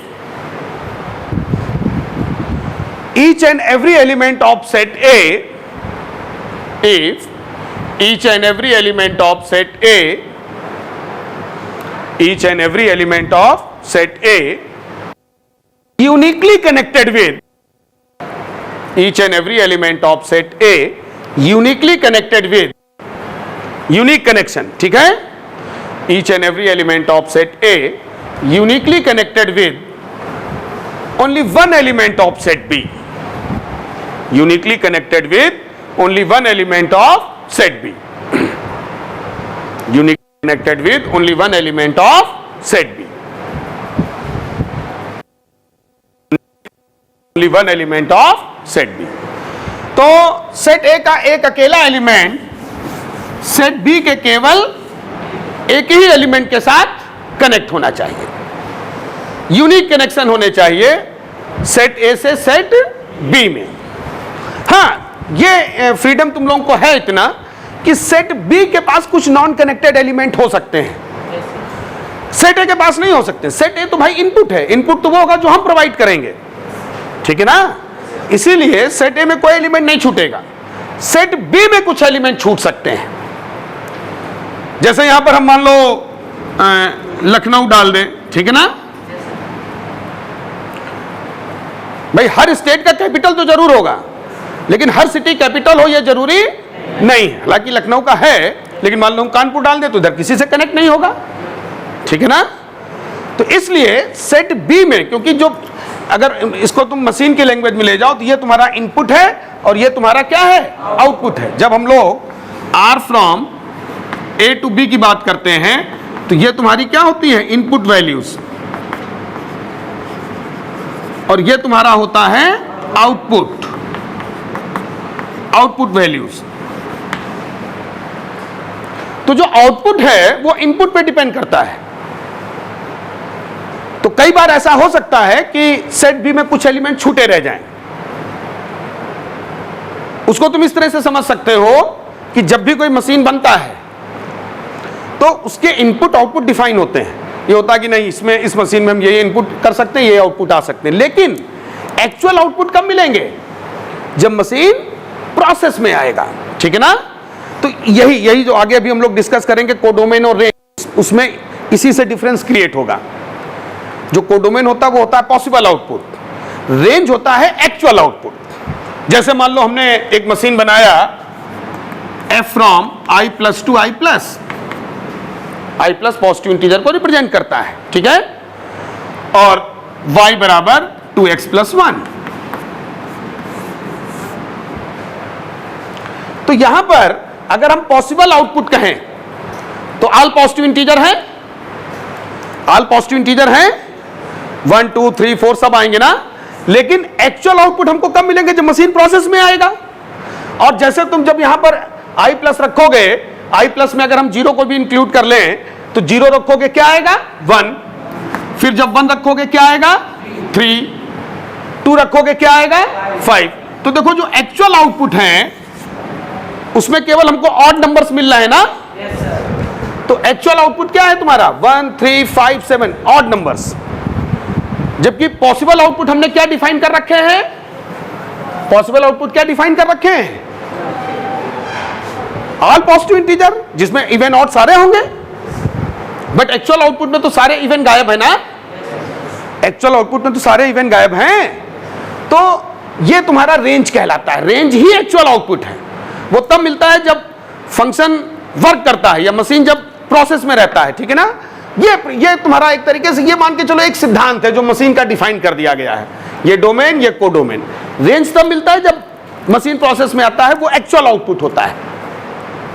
each and every element of set A, if each and every element of set A, each and every element of set A uniquely connected with, each and every element of set A uniquely connected with, unique connection, ठीक है। Each and every element of set A uniquely connected with only one element of set B, uniquely connected with only one element of set B, uniquely connected with only one element of set B, only one element of set B। तो set A का एक अकेला element set B के केवल एक ही element के साथ connect होना चाहिए, यूनिक कनेक्शन होने चाहिए सेट ए से सेट बी में। हाँ, ये फ्रीडम तुम लोगों को है इतना कि सेट बी के पास कुछ नॉन कनेक्टेड एलिमेंट हो सकते हैं, सेट ए के पास नहीं हो सकते। सेट ए तो भाई इनपुट है, इनपुट तो वो होगा जो हम प्रोवाइड करेंगे, ठीक है ना। इसीलिए सेट ए में कोई एलिमेंट नहीं छूटेगा, सेट बी में कुछ एलिमेंट छूट सकते हैं। जैसे यहां पर हम मान लो लखनऊ डाल दें, ठीक है ना। भाई हर स्टेट का कैपिटल तो जरूर होगा, लेकिन हर सिटी कैपिटल हो यह जरूरी नहीं है। हालांकि लखनऊ का है, लेकिन मान लो हम कानपुर डाल दें तो इधर किसी से कनेक्ट नहीं होगा, ठीक है ना। तो इसलिए सेट बी में, क्योंकि जो अगर इसको तुम मशीन की लैंग्वेज में ले जाओ तो ये तुम्हारा इनपुट है और ये तुम्हारा क्या है? आउटपुट है। जब हम लोग R from A to B की बात करते हैं तो ये तुम्हारी क्या होती है? इनपुट वैल्यूज, और ये तुम्हारा होता है आउटपुट, आउटपुट वैल्यूज। तो जो आउटपुट है वो इनपुट पे डिपेंड करता है। तो कई बार ऐसा हो सकता है कि सेट बी में कुछ एलिमेंट छूटे रह जाएं। उसको तुम इस तरह से समझ सकते हो कि जब भी कोई मशीन बनता है तो उसके इनपुट आउटपुट डिफाइन होते हैं। ये होता है कि नहीं, इसमें इस मशीन में हम ये इनपुट कर सकते हैं, ये आउटपुट आ सकते हैं, लेकिन एक्चुअल आउटपुट कब मिलेंगे? जब मशीन प्रोसेस में आएगा, ठीक है ना। तो यही जो आगे अभी हम लोग डिस्कस करेंगे कोडोमेन और रेंज, उसमें इसी से डिफरेंस क्रिएट होगा। जो कोडोमेन होता है वो होता है पॉसिबल आउटपुट, रेंज होता है एक्चुअल आउटपुट। जैसे मान लो हमने एक मशीन बनाया f from i+ to i+, i plus positive integer को रिप्रेजेंट करता है, ठीक है, और y बराबर 2x प्लस 1। तो यहां पर अगर हम पॉसिबल आउटपुट कहें तो ऑल पॉजिटिव इंटीजर है, ऑल पॉजिटिव इंटीजर है, 1 2 3 4 सब आएंगे ना, लेकिन एक्चुअल आउटपुट हमको कब मिलेंगे? जब मशीन प्रोसेस में आएगा। और जैसे तुम जब यहां पर i प्लस रखोगे, i प्लस में अगर हम 0 को भी इंक्लूड कर लें तो 0 रखोगे क्या आएगा? 1, फिर जब 1 रखोगे क्या आएगा? 3, 2 रखोगे क्या आएगा? 5। तो देखो जो एक्चुअल आउटपुट है उसमें केवल हमको ऑड नंबर्स मिल रहे हैं ना। Yes, sir. तो एक्चुअल आउटपुट क्या है तुम्हारा? 1 3 5 7 ऑड नंबर्स। जबकि पॉसिबल आउटपुट हमने क्या डिफाइन कर रखे हैं? पॉसिबल आउटपुट क्या डिफाइन कर रखे हैं? ऑल पॉजिटिव इंटीजर, जिसमें इवन ऑड सारे होंगे। बट एक्चुअल आउटपुट में तो सारे इवन गायब है ना, एक्चुअल आउटपुट में तो सारे इवन गायब हैं। तो ये तुम्हारा रेंज कहलाता है, रेंज ही एक्चुअल आउटपुट है। वो तब मिलता है जब फंक्शन वर्क करता है या मशीन जब प्रोसेस में रहता है, ठीक है ना। ये तुम्हारा एक तरीके से ये मान के चलो एक सिद्धांत है जो मशीन का डिफाइन कर दिया गया है, ये डोमेन, ये कोडोमेन। रेंज तब मिलता है जब मशीन प्रोसेस में आता है, वो एक्चुअल आउटपुट होता है,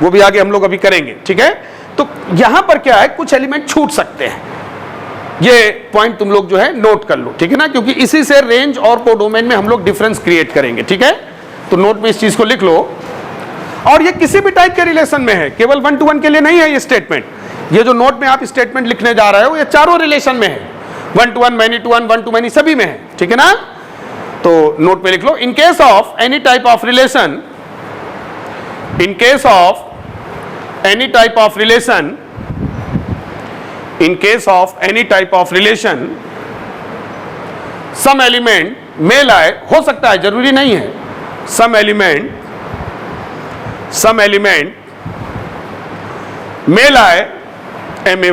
वो भी आगे हम लोग अभी करेंगे, ठीक है। तो यहां पर क्या है, कुछ एलिमेंट छूट सकते हैं, ये पॉइंट तुम लोग जो है नोट कर लो, ठीक है ना, क्योंकि इसी से रेंज और कोडोमेन में हम लोग डिफरेंस क्रिएट करेंगे, ठीक है। तो नोट में इस चीज को लिख लो। और ये किसी भी टाइप के रिलेशन में है, केवल 1 to 1 के लिए नहीं है ये स्टेटमेंट। ये जो नोट में आप स्टेटमेंट लिखने जा रहे हो ये चारों रिलेशन में है, 1 to 1, many to 1, 1 to many सभी में है, ठीक है ना। तो नोट में लिख लो, in case of any type of relation, in case of any type of relation, in case of any type of relation, some element may lie, हो सकता है, जरूरी नहीं है, some element may lie, may,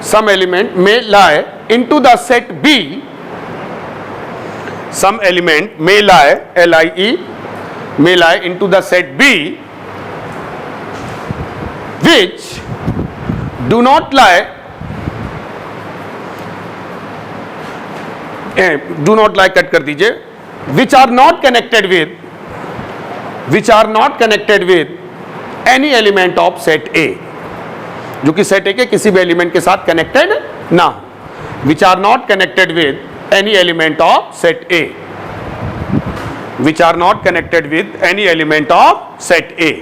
some element may lie into the set B, some element may lie, lie, may lie into the set B, which do not lie, cut कर दीजिए, which are not connected with any element of set A, जो कि set A के किसी भी element के साथ connected ना हो, which are not connected with any element of set A, which are not connected with any element of set A.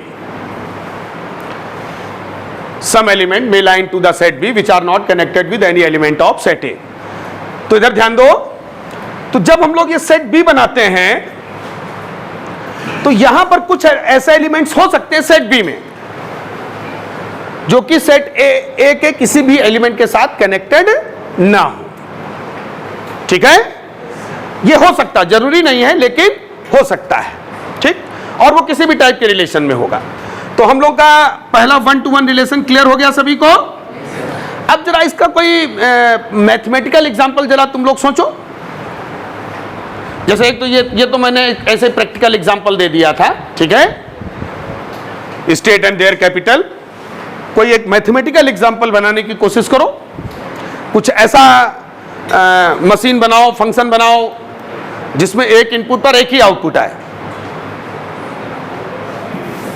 Some element may lie into the set B which are not connected with any element of set A. तो इधर ध्यान दो, तो जब हम लोग ये set B बनाते हैं तो यहां पर कुछ ऐसे एलिमेंट्स हो सकते हैं सेट B में जो कि सेट A के किसी भी एलिमेंट के साथ कनेक्टेड ना हो, ठीक है। ये हो सकता है, जरूरी नहीं है, लेकिन हो सकता है, ठीक। और वो किसी भी टाइप के रिलेशन में होगा। तो हम लोग का पहला 1 to 1 रिलेशन क्लियर हो गया सभी को। अब जरा इसका कोई मैथमेटिकल एग्जांपल जरा तुम लोग सोचो। जैसे एक तो ये तो मैंने ऐसे प्रैक्टिकल एग्जांपल दे दिया था, ठीक है, स्टेट एंड देयर कैपिटल। कोई एक मैथमेटिकल एग्जांपल बनाने की कोशिश करो, कुछ ऐसा मशीन बनाओ, फंक्शन बनाओ जिसमें एक इनपुट पर एक ही आउटपुट आए,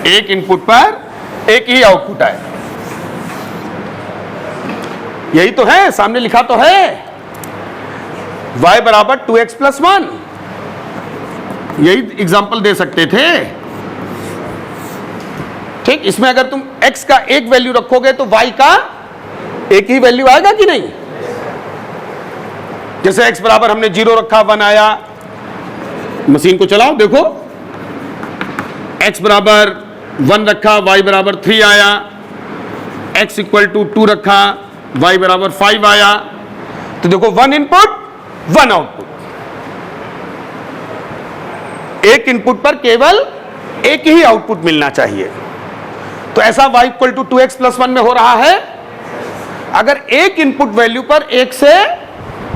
एक इनपुट पर एक ही आउटपुट आए। यही तो है, सामने लिखा तो है, y बराबर 2x प्लस 1, यही एग्जांपल दे सकते थे, ठीक। इसमें अगर तुम x का एक वैल्यू रखोगे तो y का एक ही वैल्यू आएगा कि नहीं। जैसे x बराबर हमने 0 रखा, 1 आया, मशीन को चलाओ, देखो x बराबर 1 रखा, y बराबर 3 आया, x इक्वल टू 2 रखा, y बराबर 5 आया। तो देखो 1 इनपुट 1 आउटपुट, एक इनपुट पर केवल एक ही आउटपुट मिलना चाहिए। तो ऐसा y equal to 2x plus 1 में हो रहा है। अगर एक इनपुट वैल्यू पर एक से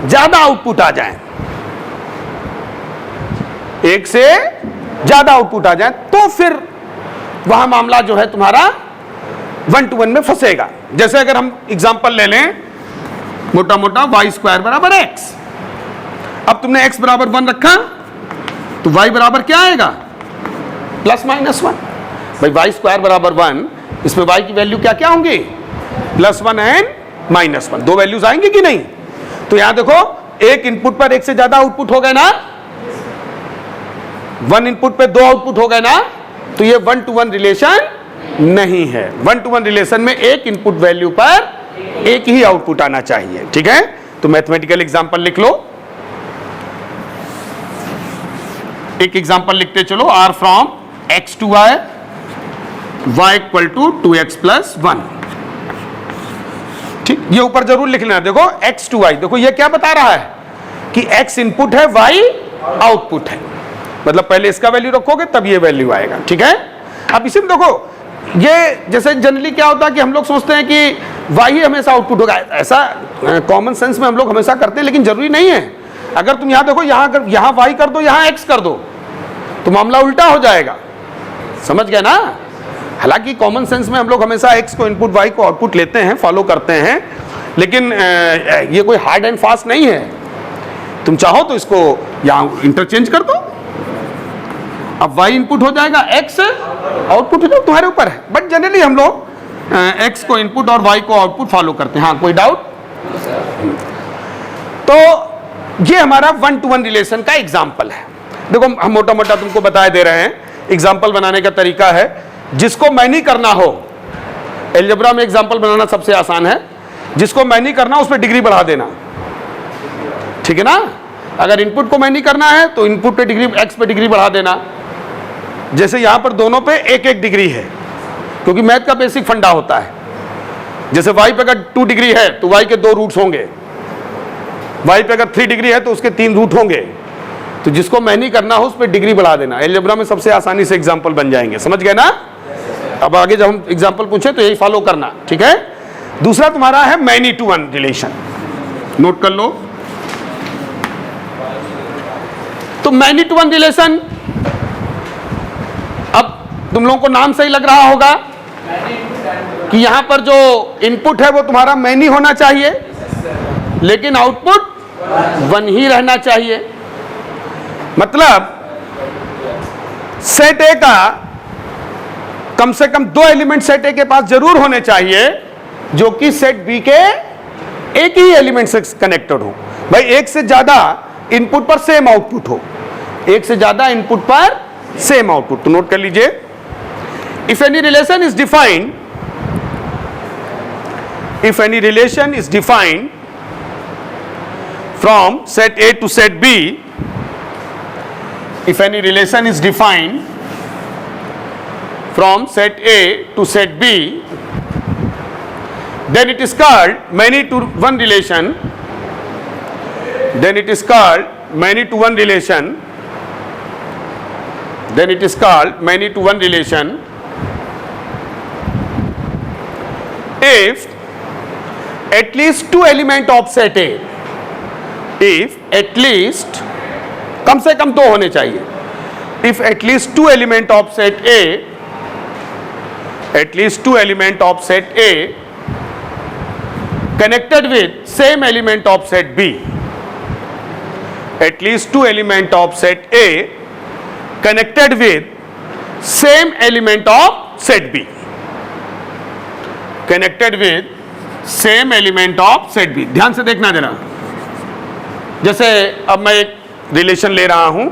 ज्यादा आउटपुट आ जाए, एक से ज्यादा आउटपुट आ जाए, तो फिर वह मामला जो है तुम्हारा 1 to 1 में फंसेगा। जैसे अगर हम एग्जांपल ले लें मोटा मोटा y स्क्वायर बराबर x, अब तुमने x बराबर 1 रखा तो y बराबर क्या आएगा +-1। भाई y स्क्वायर बराबर 1, इसमें y की वैल्यू क्या क्या होंगी +1 एंड -1, दो वैल्यूज आएंगे कि नहीं। तो यहां देखो एक इनपुट पर एक से ज्यादा आउटपुट हो गए ना, 1 इनपुट पे 2 आउटपुट हो गए ना, तो ये 1-to-1 रिलेशन नहीं है। 1-to-1 रिलेशन में एक इनपुट वैल्यू पर एक ही आउटपुट आना चाहिए, ठीक है। तो मैथमेटिकल एग्जांपल लिख लो, एक एग्जांपल लिखते चलो, r from x to y, y equal to 2x + 1। ठीक, ये ऊपर जरूर लिख लेना। देखो x to y, देखो ये क्या बता रहा है कि x इनपुट है, y आउटपुट है, मतलब पहले इसका वैल्यू रखोगे तब ये वैल्यू आएगा, ठीक है। अब इसी में देखो ये जैसे जनरली क्या होता है कि हम लोग सोचते हैं कि y ही हमेशा आउटपुट होगा, ऐसा कॉमन सेंस में हम लोग हमेशा करते हैं, लेकिन जरूरी नहीं है। अगर तुम यहां देखो, यहां y कर दो, यहां x कर दो, तो मामला उल्टा हो जाएगा, समझ गए ना। हालांकि कॉमन सेंस में हम लोग हमेशा x को इनपुट y को आउटपुट लेते हैं, फॉलो करते हैं, लेकिन ये कोई हार्ड एंड फास्ट नहीं है। तुम चाहो तो इसको यहां इंटरचेंज कर दो, अब y इनपुट हो जाएगा, x आउटपुट हो जाएगा, तुम्हारे ऊपर है। बट जनरली हम लोग x को इनपुट और y को आउटपुट फॉलो करते हैं। हाँ, कोई डाउट? तो ये हमारा 1-to-1 रिलेशन का एग्जाम्पल है। देखो हम मोटा मोटा तुमको बता दे रहे हैं, एग्जाम्पल बनाने का तरीका है, जिसको मैनी करना हो, अलजेब्रा में एग्जाम्पल बनाना सबसे आसान है, जिसको मैनी करना उस पर डिग्री बढ़ा देना, ठीक है ना। अगर इनपुट को मैनी करना है तो इनपुट पे डिग्री, x पे डिग्री बढ़ा देना। जैसे यहां पर दोनों पे 1-1 डिग्री है, क्योंकि मैथ का बेसिक फंडा होता है। जैसे y पे अगर 2 डिग्री है तो y के 2 रूट्स होंगे, y पे अगर 3 डिग्री है तो उसके 3 रूट होंगे। तो जिसको मैनी करना हो उस पर डिग्री बढ़ा देना, अलजेब्रा में सबसे आसानी से एग्जाम्पल बन जाएंगे, समझ गए ना। अब आगे जब हम एग्जाम्पल पूछे तो यही फॉलो करना, ठीक है। दूसरा तुम्हारा है many to one relation, note कर लो। तो मैनी टू वन रिलेशन, अब तुम लोगों को नाम सही लग रहा होगा कि यहां पर जो इनपुट है वो तुम्हारा मैनी होना चाहिए, लेकिन आउटपुट 1 ही रहना चाहिए। मतलब सेट ए का कम से कम 2 एलिमेंट सेट ए के पास जरूर होने चाहिए, जो कि सेट बी के एक ही एलिमेंट से कनेक्टेड हो। भाई एक से ज्यादा इनपुट पर सेम आउटपुट हो, एक से ज्यादा इनपुट पर सेम आउटपुट। तो नोट कर लीजिए, if any relation is defined, if any relation is defined from set A to set B, if any relation is defined from set A to set B, then it is called many to one relation, then it is called many to one relation, then it is called many to one relation if at least 2 element of set A, if at least कम से कम 2 होने चाहिए, if at least 2 element of set A, at least 2 element of set A connected with same element of set B, at least 2 element of set A connected with same element of set B, connected with same element of set B. ध्यान से देखना जरा, जैसे अब मैं एक relation ले रहा हूं,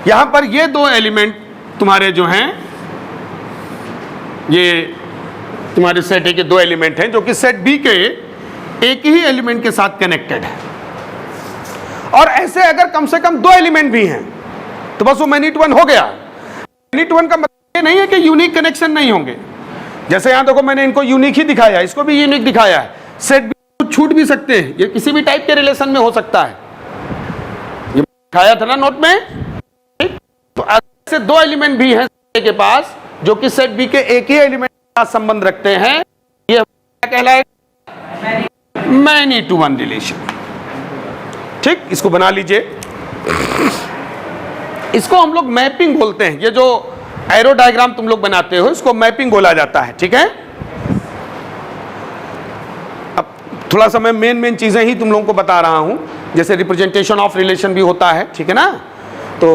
यहां पर ये 2 एलिमेंट तुम्हारे जो हैं, ये तुम्हारे सेट ए के 2 एलिमेंट हैं जो कि सेट बी के एक ही एलिमेंट के साथ कनेक्टेड है। और ऐसे अगर कम से कम 2 एलिमेंट भी हैं तो बस वो मैनी टू वन हो गया। मैनी टू वन का ये नहीं है कि यूनिक कनेक्शन नहीं होंगे। जैसे यहां देखो मैंने इनको यूनिक ही दिखाया, इसको भी यूनिक दिखाया है, सेट भी छूट भी सकते हैं, ये किसी भी टाइप के रिलेशन में हो सकता है, ये दिखाया था ना नोट में। तो ऐसे 2 एलिमेंट भी हैं के पास जो कि सेट बी के एक ही एलिमेंट के साथ संबंध रखते हैं, ये क्या कहलाएगा? Many to one relation. ठीक, इसको बना लीजिए। इसको हम लोग मैपिंग बोलते हैं। ये जो एरो डायग्राम तुम लोग बनाते हो, इसको मैपिंग बोला जाता है, ठीक है। अब थोड़ा सा मैं मेन चीजें ही तुम लोगों को बता रहा हूं, जैसे रिप्रेजेंटेशन ऑफ रिलेशन भी होता है, ठीक है ना। तो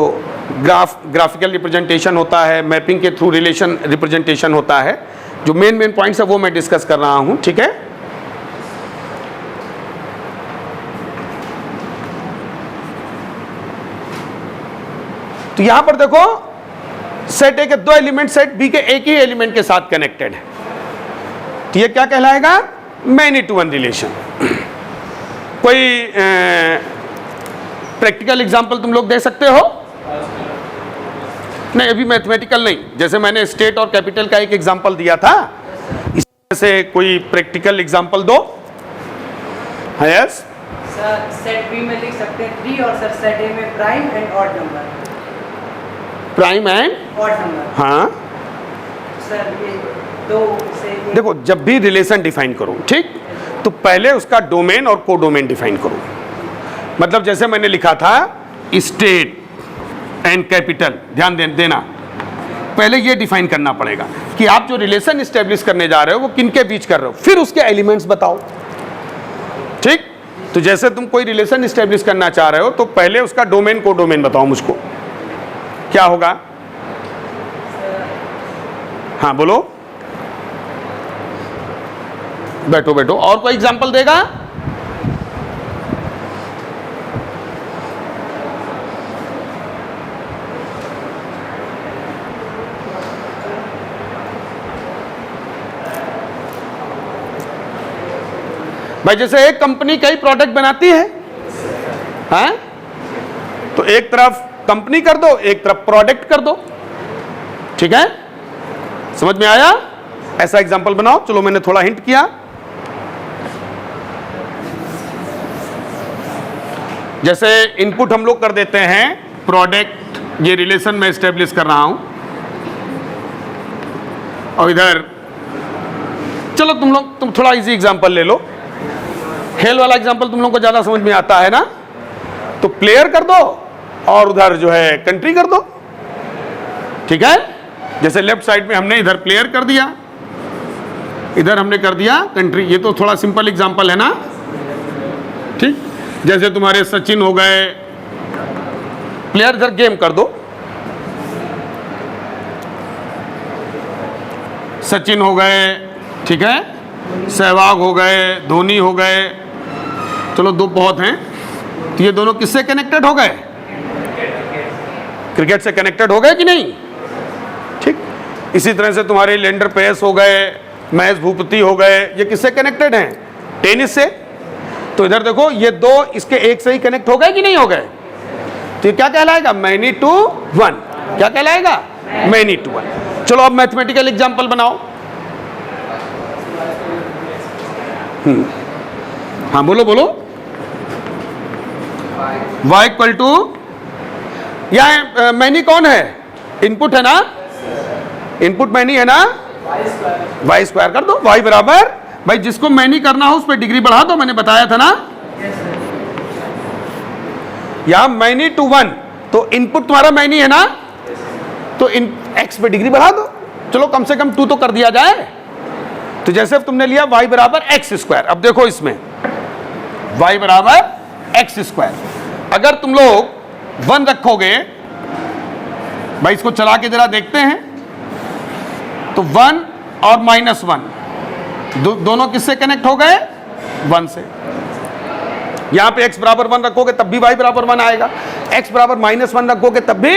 ग्राफिकल रिप्रेजेंटेशन होता है, मैपिंग के थ्रू रिलेशन रिप्रेजेंटेशन होता है। जो मेन पॉइंट्स है वो मैं डिस्कस कर रहा हूं, ठीक है। तो यहां पर देखो सेट ए के दो एलिमेंट सेट बी के एक ही एलिमेंट के साथ कनेक्टेड है, तो ये क्या कहलाएगा? Many to one relation. कोई प्रैक्टिकल एग्जांपल तुम लोग दे सकते हो? नहीं, अभी मैथमेटिकल नहीं, जैसे मैंने स्टेट और कैपिटल का एक एग्जांपल दिया था, इस तरह से कोई प्रैक्टिकल एग्जांपल दो। हाँ, यस सर, सेट बी में लिख सकते हैं 3 और सर सेट ए में prime and odd number. Prime and odd number, हाँ। सर ये दो से देखो, जब भी रिलेशन डिफाइन करो, ठीक, तो पहले उसका डोमेन और कोडोमेन डिफाइन करो। मतलब जैसे मैंने लिखा था स्टेट एंड कैपिटल, ध्यान देना, पहले ये डिफाइन करना पड़ेगा कि आप जो रिलेशन स्टेब्लिश करने जा रहे हो वो किनके बीच कर रहे हो, फिर उसके एलिमेंट्स बताओ, ठीक। तो जैसे तुम कोई रिलेशन स्टेब्लिश करना चाह रहे हो तो पहले उसका डोमेन कोडोमेन बताओ मुझको, क्या होगा? हाँ बोलो, बैठो बैठो। और कोई एग्जांपल देगा? भाई जैसे एक कंपनी कई प्रोडक्ट बनाती है, हाँ? तो एक तरफ कंपनी कर दो, एक तरफ प्रोडक्ट कर दो, ठीक है। समझ में आया? ऐसा एग्जांपल बनाओ। चलो, मैंने थोड़ा हिंट किया। जैसे इनपुट हम लोग कर देते हैं प्रोडक्ट, ये रिलेशन में एस्टेब्लिश कर रहा हूं, और इधर चलो तुम थोड़ा इजी एग्जांपल ले लो। खेल वाला एग्जांपल तुम लोग को ज्यादा समझ में आता है ना, तो प्लेयर कर दो और उधर जो है कंट्री कर दो, ठीक है। जैसे लेफ्ट साइड में हमने इधर प्लेयर कर दिया, इधर हमने कर दिया कंट्री। ये तो थोड़ा सिंपल एग्जांपल है ना, ठीक। जैसे तुम्हारे सचिन हो गए, प्लेयर इधर गेम कर दो, सचिन हो गए, ठीक है, सहवाग हो गए, धोनी हो गए, चलो दो बहुत हैं। तो ये दोनों किससे कनेक्टेड हो गए? क्रिकेट से कनेक्टेड हो गए कि नहीं, ठीक। इसी तरह से तुम्हारे लेंडर पेस हो गए, महेश भूपति हो गए, ये किससे कनेक्टेड हैं? टेनिस से। तो इधर देखो, ये दो इसके एक से ही कनेक्ट हो गए कि नहीं हो गए? तो ये क्या कहलाएगा? Many to one. क्या कहलाएगा? Many to one. चलो अब मैथमेटिकल एग्जांपल बनाओ। हाँ बोलो बोलो। y इक्वल टू, यहाँ मैनी कौन है? इनपुट है ना, इनपुट मैनी है ना, y स्क्वायर कर दो। y बराबर, भाई जिसको मैनी करना हो उस पर डिग्री बढ़ा दो, मैंने बताया था ना। यहां मैनी टू वन, तो इनपुट तुम्हारा मैनी है ना, तो इन x पे डिग्री बढ़ा दो। चलो कम से कम 2 तो कर दिया जाए। तो जैसे तुमने लिया y बराबर एक्स स्क्वायर, अब देखो इसमें y बराबर एक्स स्क्वायर, अगर तुम लोग 1 रखोगे, भाई इसको चला के जरा देखते हैं, तो 1 और -1 दोनों किससे कनेक्ट हो गए? 1 से। यहां पे x बराबर 1 रखोगे तब भी y बराबर 1 आएगा, x बराबर -1 रखोगे तब भी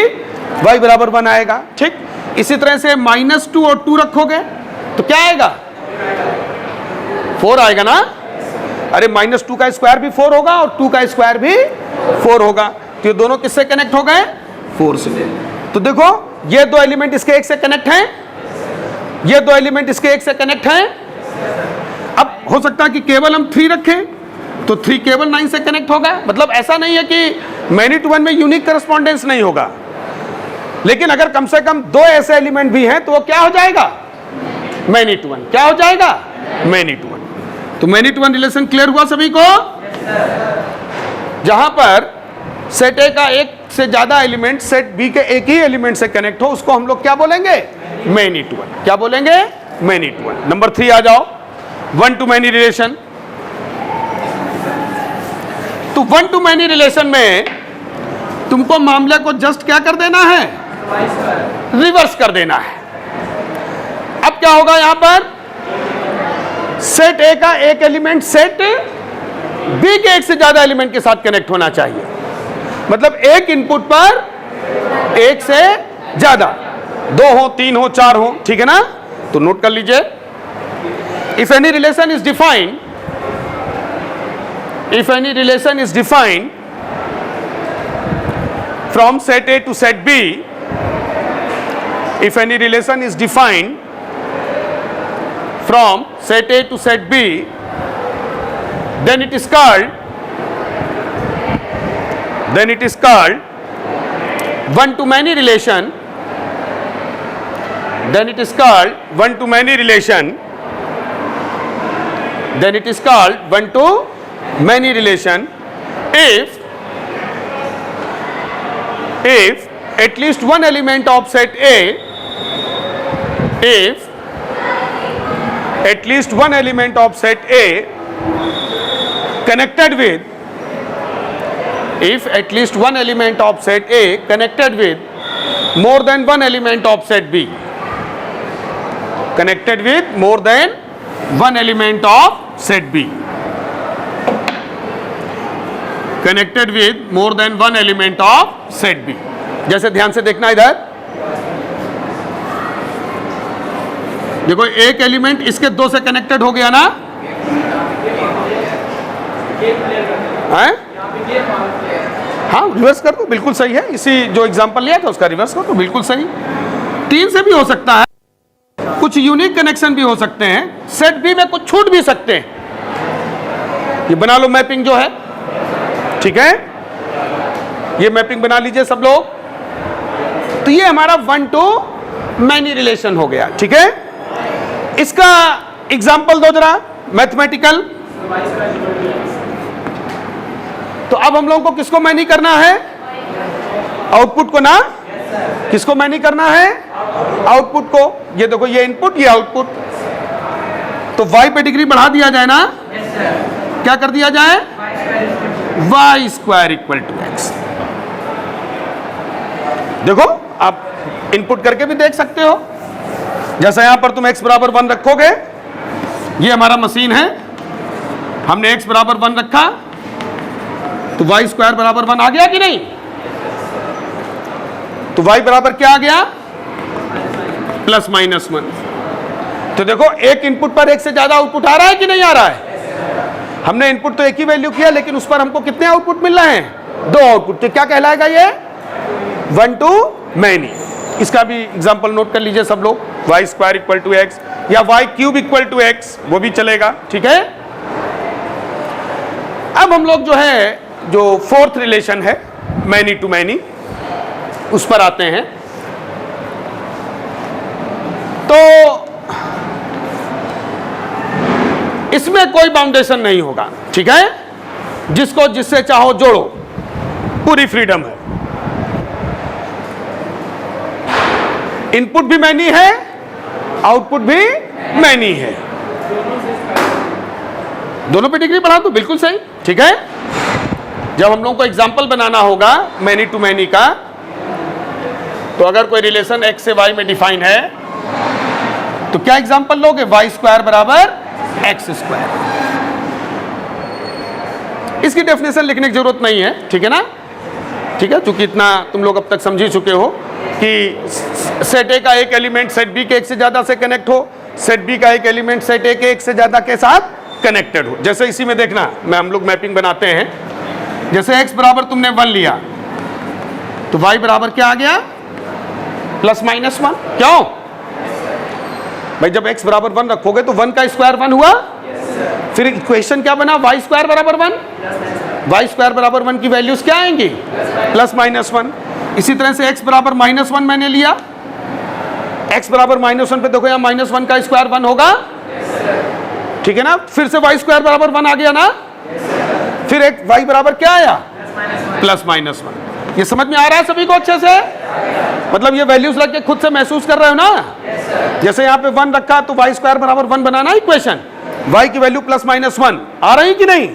y बराबर 1 आएगा, ठीक। इसी तरह से -2 और 2 रखोगे तो क्या आएगा? 4 आएगा ना। अरे -2 का स्क्वायर भी 4 होगा और 2 का स्क्वायर भी 4 होगा, तो ये दोनों किससे कनेक्ट हो गए? 4 से। तो देखो, ये दो एलिमेंट इसके एक से कनेक्ट हैं, ये दो एलिमेंट इसके एक से कनेक्ट हैं। अब हो सकता है कि केवल हम 3 रखें, तो 3 केवल 9 से कनेक्ट होगा। मतलब ऐसा नहीं है कि मैनी टू वन में यूनिक करस्पॉन्डेंस नहीं होगा, लेकिन अगर कम से कम 2 ऐसे एलिमेंट भी हैं तो वो क्या हो जाएगा? Many to one. क्या हो जाएगा? Many to one. तो many to one relation clear हुआ सभी को? जहां पर सेट ए का एक से ज्यादा एलिमेंट सेट बी के एक ही एलिमेंट से कनेक्ट हो उसको हम लोग क्या बोलेंगे? Many to one. क्या बोलेंगे? Many to one. नंबर 3 आ जाओ, वन टू मैनी रिलेशन। तो वन टू मैनी रिलेशन में तुमको मामले को जस्ट क्या कर देना है? रिवर्स कर देना है। अब क्या होगा यहां पर? सेट ए का एक एलिमेंट सेट बी के एक से ज्यादा एलिमेंट के साथ कनेक्ट होना चाहिए। मतलब एक इनपुट पर एक से ज्यादा, 2 हो, 3 हो, 4 हो, ठीक है ना? तो नोट कर लीजिए, if any relation is defined, if any relation is defined from set A to set B, if any relation is defined from set A to set B, then it is called one to many relation. Then it is called one to many relation. Then it is called one to many relation if at least one element of set A, if at least one element of set A connected with, if at least one element of set A connected with more than one element of set B, connected with more than one element of set B, connected with more than one element of set B. जैसे ध्यान से देखना इधर, देखो एक element इसके 2 से connected हो गया ना, है? हाँ, रिवर्स कर दो, बिल्कुल सही है। इसी जो एग्जांपल लिया था उसका रिवर्स कर दो, बिल्कुल सही। 3 से भी हो सकता है, कुछ यूनिक कनेक्शन भी हो सकते हैं, सेट बी में कुछ छूट भी सकते हैं। ये बना लो मैपिंग जो है, ठीक है? ये मैपिंग बना लीजिए सब लोग। तो ये हमारा वन टू मैनी रिलेशन हो गया, ठीक है? इसका एग्जांपल दो जरा मैथमेटिकल। तो अब हम लोगों को किसको मैनी करना है? आउटपुट को ना? किसको मैनी करना है? आउटपुट को। ये देखो, ये इनपुट, ये आउटपुट। तो y पे डिग्री बढ़ा दिया जाए ना? क्या कर दिया जाए? y square equal to x। देखो, आप इनपुट करके भी देख सकते हो। जैसे यहां पर तुम x बराबर 1 रखोगे, ये हमारा मशीन है, हमने x बराबर 1 रखा, तो y स्क्वायर बराबर 1 आ गया कि नहीं? तो y बराबर क्या आ गया? Plus minus 1। तो देखो, एक इनपुट पर एक से ज्यादा आउटपुट आ रहा है कि नहीं आ रहा है? हमने इनपुट तो एक ही वैल्यू किया, लेकिन उस पर हमको कितने आउटपुट मिल रहे हैं? 2 आउटपुट। तो क्या कहलाएगा ये? One to many. इसका भी एग्जांपल नोट कर लीजिए सब लोग। y square equal to x या y cube equal to x, वो भी चलेगा, ठीक है? अब हम लोग जो है, जो 4th रिलेशन है मैनी टू मैनी, उस पर आते हैं। तो इसमें कोई बाउंडेशन नहीं होगा, ठीक है? जिसको जिससे चाहो जोड़ो, पूरी फ्रीडम है। इनपुट भी मैनी है, आउटपुट भी मैनी है। दोनों पे डिग्री बढ़ा दो, बिल्कुल सही, ठीक है? जब हम लोगों को एग्जाम्पल बनाना होगा मैनी टू मैनी का, तो अगर कोई रिलेशन x से y में डिफाइन है, तो क्या एग्जाम्पल लोगे? y स्क्वायर बराबर x स्क्वायर। इसकी डेफिनेशन लिखने की जरूरत नहीं है, ठीक है ना? ठीक है, क्योंकि इतना तुम लोग अब तक समझ ही चुके हो कि सेट ए का एक एलिमेंट सेट बी के एक से ज्यादा से कनेक्ट हो, सेट बी का एक एलिमेंट सेट ए के एक से ज्यादा के साथ कनेक्टेड हो। जैसे इसी में देखना, मैं हम लोग मैपिंग बनाते हैं। जैसे x बराबर तुमने 1 लिया, तो y बराबर क्या आ गया? Plus minus 1। क्यों भाई? जब x बराबर 1 रखोगे तो 1 का स्क्वायर 1 हुआ। फिर इक्वेशन क्या बना? y स्क्वायर बराबर 1। y स्क्वायर बराबर 1 की वैल्यूज क्या आएंगी? Plus minus 1। इसी तरह से x बराबर -1 मैंने लिया, x बराबर -1 पे देखो, यहाँ -1 का स्क्वायर 1 होगा, ठीक है ना? फिर से y स्क्वायर बराबर 1 आ गया ना? फिर एक y बराबर क्या आया? Plus minus 1। ये समझ में आ रहा है सभी को अच्छे से? मतलब ये वैल्यूज रख के खुद से महसूस कर रहे हो ना? जैसे यहाँ पे 1 रखा तो y स्क्वायर बराबर 1 बनाना इक्वेशन, y की वैल्यू प्लस माइनस 1 आ रही कि नहीं?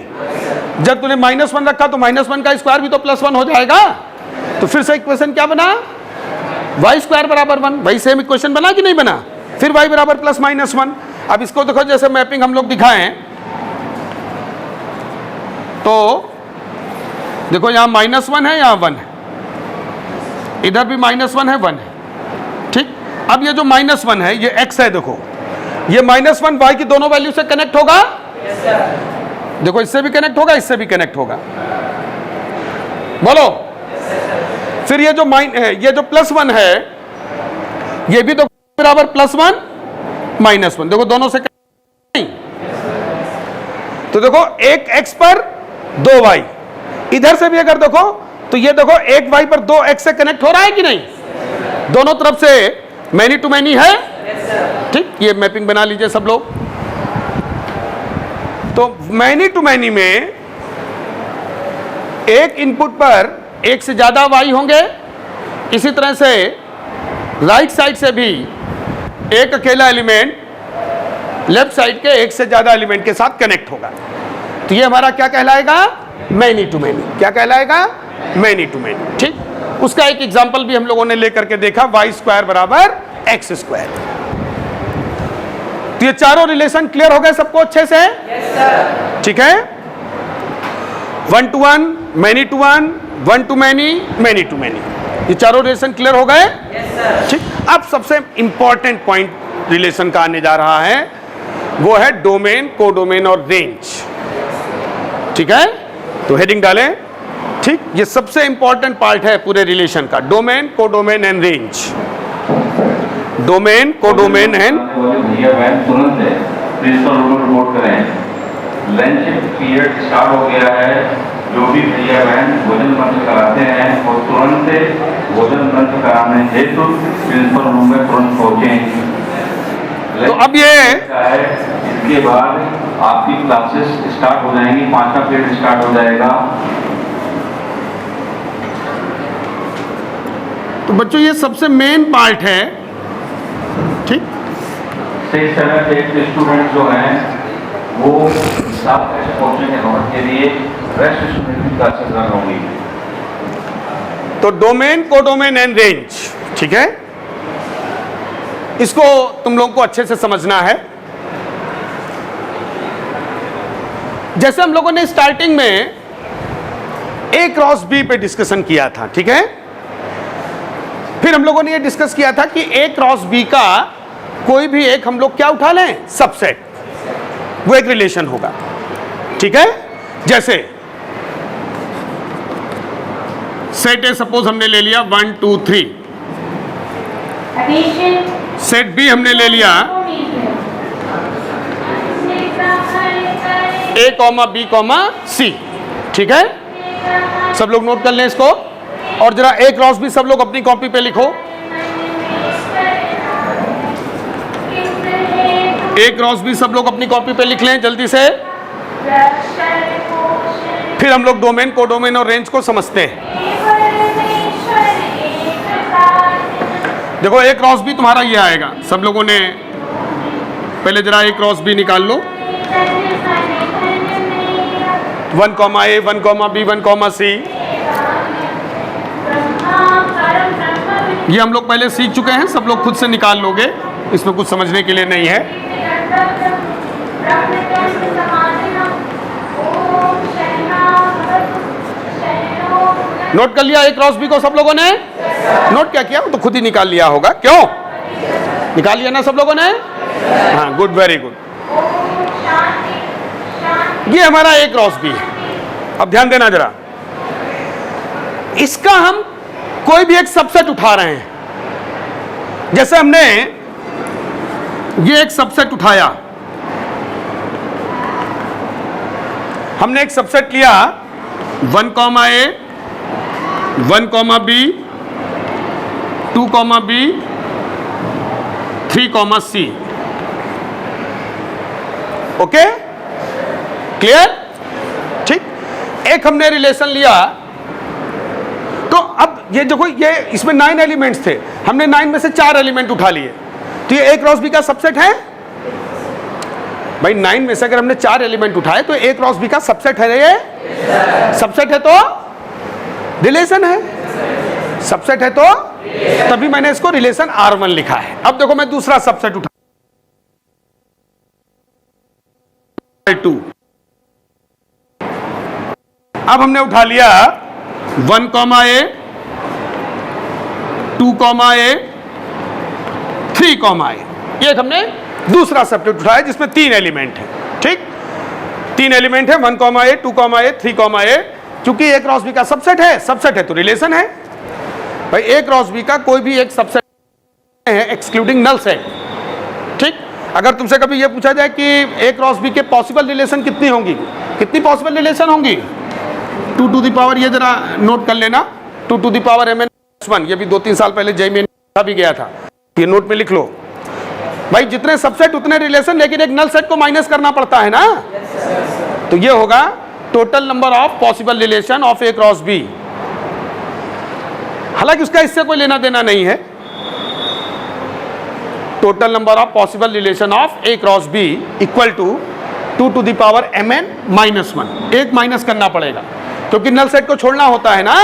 जब तूने -1 रखा तो -1 का स्क्वायर भी तो +1 हो जाएगा। तो फिर से इक्वेशन क्या बना? y स्क्वायर बराबर 1। वही सेम इक्वेशन बना कि नहीं बना? फिर y बराबर +-1। अब इसको देखो, जैसे मैपिंग हम लोग दिखाएं तो देखो यहां -1 है, यहां 1 है, इधर भी -1 है, 1 है। ठीक, अब ये जो -1 है ये x है, देखो ये -1 y की दोनों वैल्यू से कनेक्ट होगा। देखो इससे भी कनेक्ट होगा, इससे भी कनेक्ट होगा। बोलो। फिर ये जो +1 है ये भी तो बराबर +1 -1, देखो दोनों से नहीं। तो देखो एक x पर 2y, इधर से भी अगर देखो तो ये देखो एक y पर 2x से कनेक्ट हो रहा है कि नहीं? दोनों तरफ से मैनी टू मैनी है। ठीक, ये मैपिंग बना लीजिए सब लोग। तो मैनी टू मैनी में एक इनपुट पर एक से ज्यादा y होंगे, इसी तरह से राइट साइड से भी एक अकेला एलिमेंट लेफ्ट साइड के एक से ज्यादा एलिमेंट के साथ कनेक्ट होगा। तो ये हमारा क्या कहलाएगा? Many to many. क्या कहलाएगा? Many to many. ठीक, उसका एक एग्जांपल भी हम लोगों ने लेकर के देखा, y स्क्वायर बराबर x स्क्वायर। तो ये चारों रिलेशन क्लियर हो गए सबको अच्छे से? ठीक है, 1 to 1, many to 1, 1 to many, many to many, ये चारों रिलेशन क्लियर हो गए? ठीक, अब सबसे इंपॉर्टेंट पॉइंट रिलेशन का आने जा रहा है, वो है डोमेन, कोडोमेन और रेंज। ठीक है, तो हेडिंग डालें। ठीक, ये सबसे इंपॉर्टेंट पार्ट है पूरे रिलेशन का, domain, codomain and range. Domain, codomain and भैया वैन तुरंत है, प्रिंसिपल रूम में रिपोर्ट करें। लंच पीरियड स्टार्ट हो गया है, जो भी भैया वैन भोजन मंच कराते हैं और तुरंत भोजन मंच कराने हेतु प्रिंसिपल रूम में तुरंत पहुंचे। तो अब ये इसके बाद आपकी क्लासेस स्टार्ट हो जाएंगी, 5वां पीरियड स्टार्ट हो जाएगा। तो बच्चों ये सबसे मेन पार्ट है। ठीक, सही समय पे स्टूडेंट जो हैं वो साथ कैसे पहुंचेंगे नोट के लिए, रेस्ट स्टूडेंट की क्लासेस रन होंगी। तो डोमेन, कोडोमेन एंड रेंज, ठीक है, इसको तुम लोगों को अच्छे से समझना है। जैसे हम लोगों ने स्टार्टिंग में A क्रॉस B पे डिस्कशन किया था, ठीक है, फिर हम लोगों ने ये डिस्कस किया था कि A क्रॉस B का कोई भी एक हम लोग क्या उठा लें? सबसेट, वो एक रिलेशन होगा। ठीक है, जैसे सेट ए सपोज हमने ले लिया 1 2 3, सेट बी हमने ले लिया A, B, C। ठीक है, सब लोग नोट कर लें इसको, और जरा A क्रॉस B सब लोग अपनी कॉपी पे लिखो। A क्रॉस B सब लोग अपनी कॉपी पे लिख लें जल्दी से। फिर हम लोग डोमेन, कोडोमेन और रेंज को समझते हैं। देखो A क्रॉस B तुम्हारा ये आएगा, सब लोगों ने पहले जरा A क्रॉस B निकाल लो। 1, A, 1, B, 1, C। ये हम लोग पहले सीख चुके हैं, सब लोग खुद से निकाल लोगे, इसमें कुछ समझने के लिए नहीं है। नोट कर लिया A क्रॉस B को सब लोगों ने? नोट क्या किया? वो तो खुद ही निकाल लिया होगा, क्यों? निकाल लिया ना सब लोगों ने? हाँ, गुड, वेरी गुड। ये हमारा A क्रॉस B है। अब ध्यान देना जरा, इसका हम कोई भी एक सबसेट उठा रहे हैं। जैसे हमने ये एक सबसेट उठाया, हमने एक सबसेट लिया 1, A, 1, B, 2, B, 3, C। Okay, clear? ठीक, एक हमने रिलेशन लिया, तो अब ये देखो, ये इसमें 9 एलिमेंट्स थे, हमने 9 में से 4 एलिमेंट उठा लिए, तो ये A क्रॉस B का सबसेट है भाई। 9 में से अगर हमने 4 एलिमेंट उठाए तो A क्रॉस B का सबसेट है। ये सबसेट है तो रिलेशन है, सबसेट है तो तभी मैंने इसको रिलेशन R1 लिखा है। अब देखो मैं दूसरा सबसेट उठा 2, अब हमने उठा लिया 1 A, 2 A, 3 A, ये हमने दूसरा सबसेट उठाया जिसमें 3 एलिमेंट है। ठीक, 3 एलिमेंट है, 1 A, 2 A, 3 A। क्योंकि A क्रॉस B का सबसेट है तो रिलेशन है भाई। A क्रॉस B का कोई भी एक सबसेट है एक्सक्लूडिंग नल सेट। ठीक, अगर तुमसे कभी यह पूछा जाए कि A क्रॉस B के पॉसिबल रिलेशन कितनी होंगी, कितनी पॉसिबल रिलेशन होंगी, 2 टू द पावर, ये जरा नोट कर लेना, 2 टू द पावर mn+1, ये भी 2-3 साल पहले जेईई में भी गया था, ये नोट में लिख लो भाई। जितने सबसेट उतने रिलेशन, लेकिन एक नल सेट को माइनस करना पड़ता है ना, तो ये होगा total number of possible relation of A cross B। हालांकि उसका इससे कोई लेना देना नहीं है। Total number of possible relation of A cross B equal to 2 to the power mn-1। एक माइनस करना पड़ेगा क्योंकि नल सेट को छोड़ना होता है ना,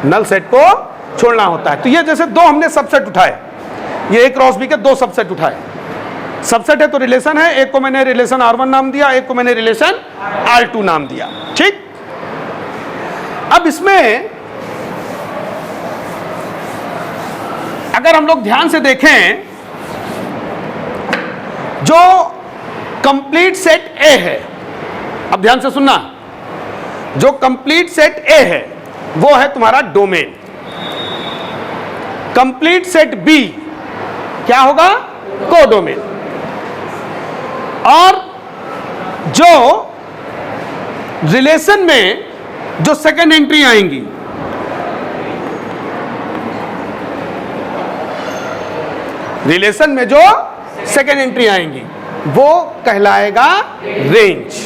नल सेट को छोड़ना होता है। तो ये जैसे 2 हमने सबसेट उठाए, ये A क्रॉस B के 2 सबसेट उठाए, सबसेट है तो रिलेशन है। एक को मैंने रिलेशन R1 नाम दिया, एक को मैंने रिलेशन R2 नाम दिया। ठीक, अब इसमें अगर हम लोग ध्यान से देखें, जो कंप्लीट सेट A है, अब ध्यान से सुनना, जो कंप्लीट सेट A है वो है तुम्हारा डोमेन। कंप्लीट सेट B क्या होगा, कोडोमेन। और जो रिलेशन में जो सेकेंड एंट्री आएंगी, रिलेशन में जो सेकेंड एंट्री आएंगी वो कहलाएगा रेंज।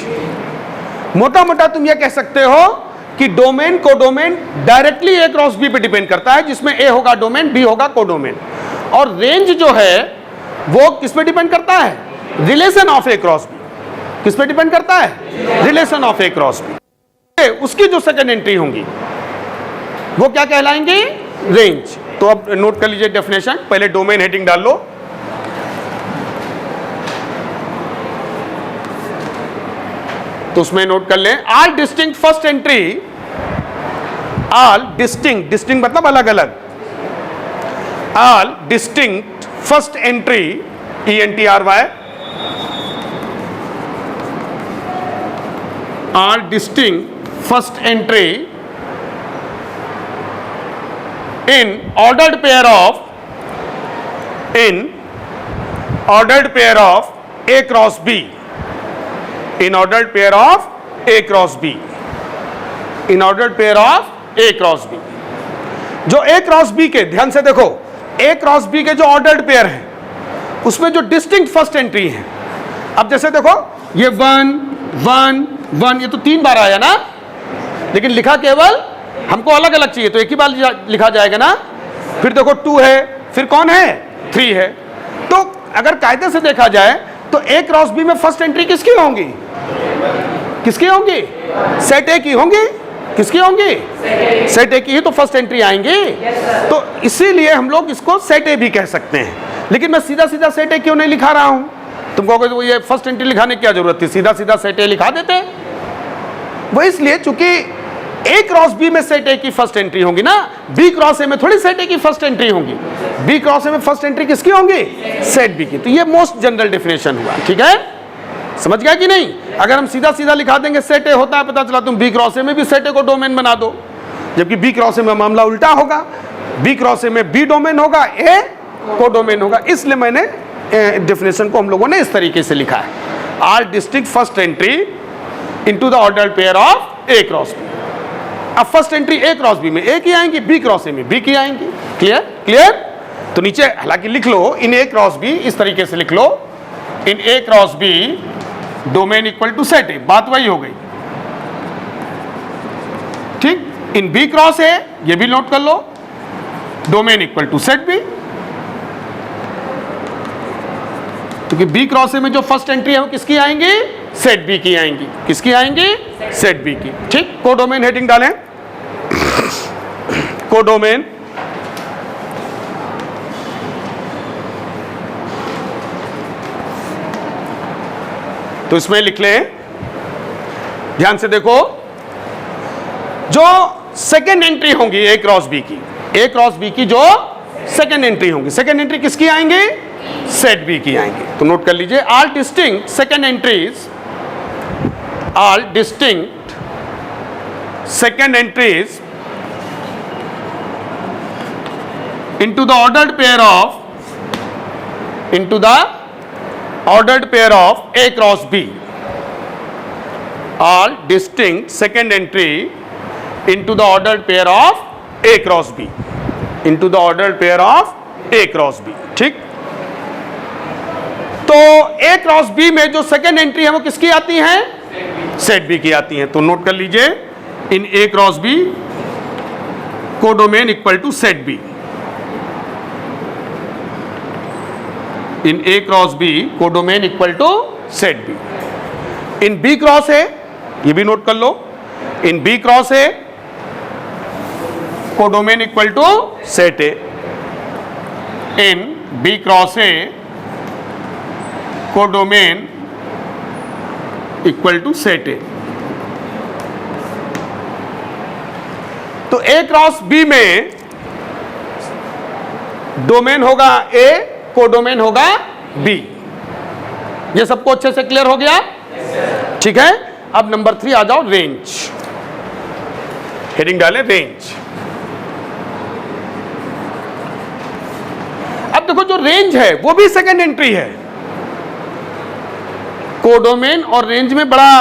मोटा मोटा तुम ये कह सकते हो कि domain codomain directly A cross B पे डिपेंड करता है, जिसमें A होगा डोमेन, B होगा कोडोमेन। और रेंज जो है वो किस पे डिपेंड करता है, relation of A cross B। किस पे डिपेंड करता है, relation of A cross B। उसकी जो सेकेंड एंट्री होंगी वो क्या कहलाएंगी, रेंज। तो अब नोट कर लीजिए डेफिनेशन, पहले डोमेन हेडिंग डाल लो। तो उसमें नोट कर लें, all distinct first entry, all distinct, distinct मतलब अलग अलग, all distinct first entry ENTRY, all distinct first entry in ordered pair of A cross B, in ordered pair of A cross B, in ordered pair of A cross B। जो A cross B के, ध्यान से देखो, A cross B के जो ordered pair है उसमें जो डिस्टिंक्ट फर्स्ट एंट्री है, अब जैसे देखो ये 1 1 1, ये तो 3 बार आया ना, लेकिन लिखा केवल हमको अलग अलग चाहिए तो एक ही बार लिखा जाएगा ना। फिर देखो 2 है, फिर कौन है, 3 है। तो अगर कायदे से देखा जाए तो A क्रॉस B में फर्स्ट एंट्री किसकी होंगी, किसकी होंगी, सेट A की होंगी। किसकी होंगी, सेट A की ही तो फर्स्ट एंट्री आएंगी। तो इसीलिए हम लोग इसको सेट A भी कह सकते हैं। लेकिन मैं सीधा सीधा सेट A क्यों नहीं लिखा रहा हूं, तुम कहोगे तो ये फर्स्ट एंट्री लिखाने की क्या जरूरत थी, सीधा सीधा सेट A लिखा देते। वो इसलिए चूंकि A क्रॉस B में सेट A की फर्स्ट एंट्री होगी ना, B क्रॉस A में थोड़ी सेट A की फर्स्ट एंट्री होगी। B क्रॉस A में फर्स्ट एंट्री किसकी होंगी, सेट B की। तो ये मोस्ट जनरल डेफिनेशन हुआ, ठीक है, समझ गया कि नहीं। अगर हम सीधा सीधा लिखा देंगे सेट A होता है, पता चला तुम B क्रॉस A में भी सेट A को डोमेन बना दो, जबकि B क्रॉस A में मामला उल्टा होगा, B क्रॉस A में B डोमेन होगा, A को डोमेन होगा। इसलिए मैंने डेफिनेशन को हम लोगों ने इस तरीके से लिखा है, all distinct first entry into the ordered pair of A cross B। अब first entry A cross B में A की आएंगी, B क्रॉस A में B की आएंगी। Clear, clear. तो नीचे हालांकि लिख लो इन A क्रॉस B, इस तरीके से लिख लो, in A cross B domain equal to set A, बात वही हो गई, ठीक। इन बी क्रॉस ए, ये भी नोट कर लो, domain equal to set B, क्योंकि बी क्रॉस ए में जो फर्स्ट एंट्री है वो किसकी आएंगी? सेट बी की आएंगी। किसकी आएंगी? सेट बी की। ठीक, कोडोमेन हेडिंग डालें, कोडोमेन तो इसमें लिख लें, ध्यान से देखो, जो सेकेंड एंट्री होंगी ए क्रॉस बी की, ए क्रॉस बी की जो सेकेंड एंट्री होंगी, सेकेंड एंट्री किसकी आएंगी? सेट बी की आएंगी। तो नोट कर लीजिए, all distinct second entries, all distinct second entries into the ordered pair of, into the ordered pair of A cross B, all distinct second entry into the ordered pair of A cross B, into the ordered pair of A cross B। ठीक, तो A cross B में जो second entry है वो किसकी आती है? Set B की आती है। तो नोट कर लीजिए, in A cross B codomain equal to set B, in A cross B codomain equal to set B। In B cross A, ये भी नोट कर लो, in B cross A codomain equal to set A, in B cross A codomain equal to set A। तो A cross B में domain होगा A, codomain होगा B। ये सबको अच्छे से क्लियर हो गया? ठीक है, अब नंबर 3 आ जाओ, रेंज। हेडिंग डालें, रेंज। अब देखो, जो रेंज है वो भी सेकेंड एंट्री है। कोडोमेन और रेंज में बड़ा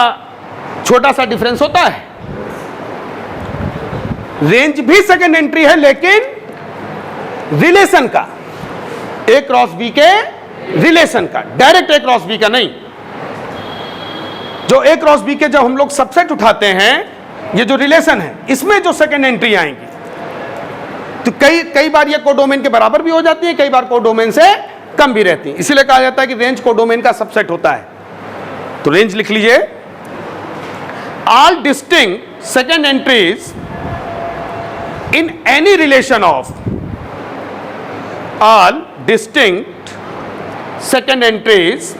छोटा सा डिफरेंस होता है। रेंज भी सेकेंड एंट्री है, लेकिन रिलेशन का, ए क्रॉस बी के रिलेशन का, डायरेक्ट ए क्रॉस बी का नहीं। जो ए क्रॉस बी के जब हम लोग सबसेट उठाते हैं, ये जो रिलेशन है, इसमें जो सेकेंड एंट्री आएंगी, तो कई बार ये कोडोमेन के बराबर भी हो जाती है, कई बार कोडोमेन से कम भी रहती है। इसीलिए कहा जाता है कि रेंज कोडोमेन का सबसेट होता है। तो रेंज लिख लीजिए, all distinct second entries in any relation of, all distinct second entries,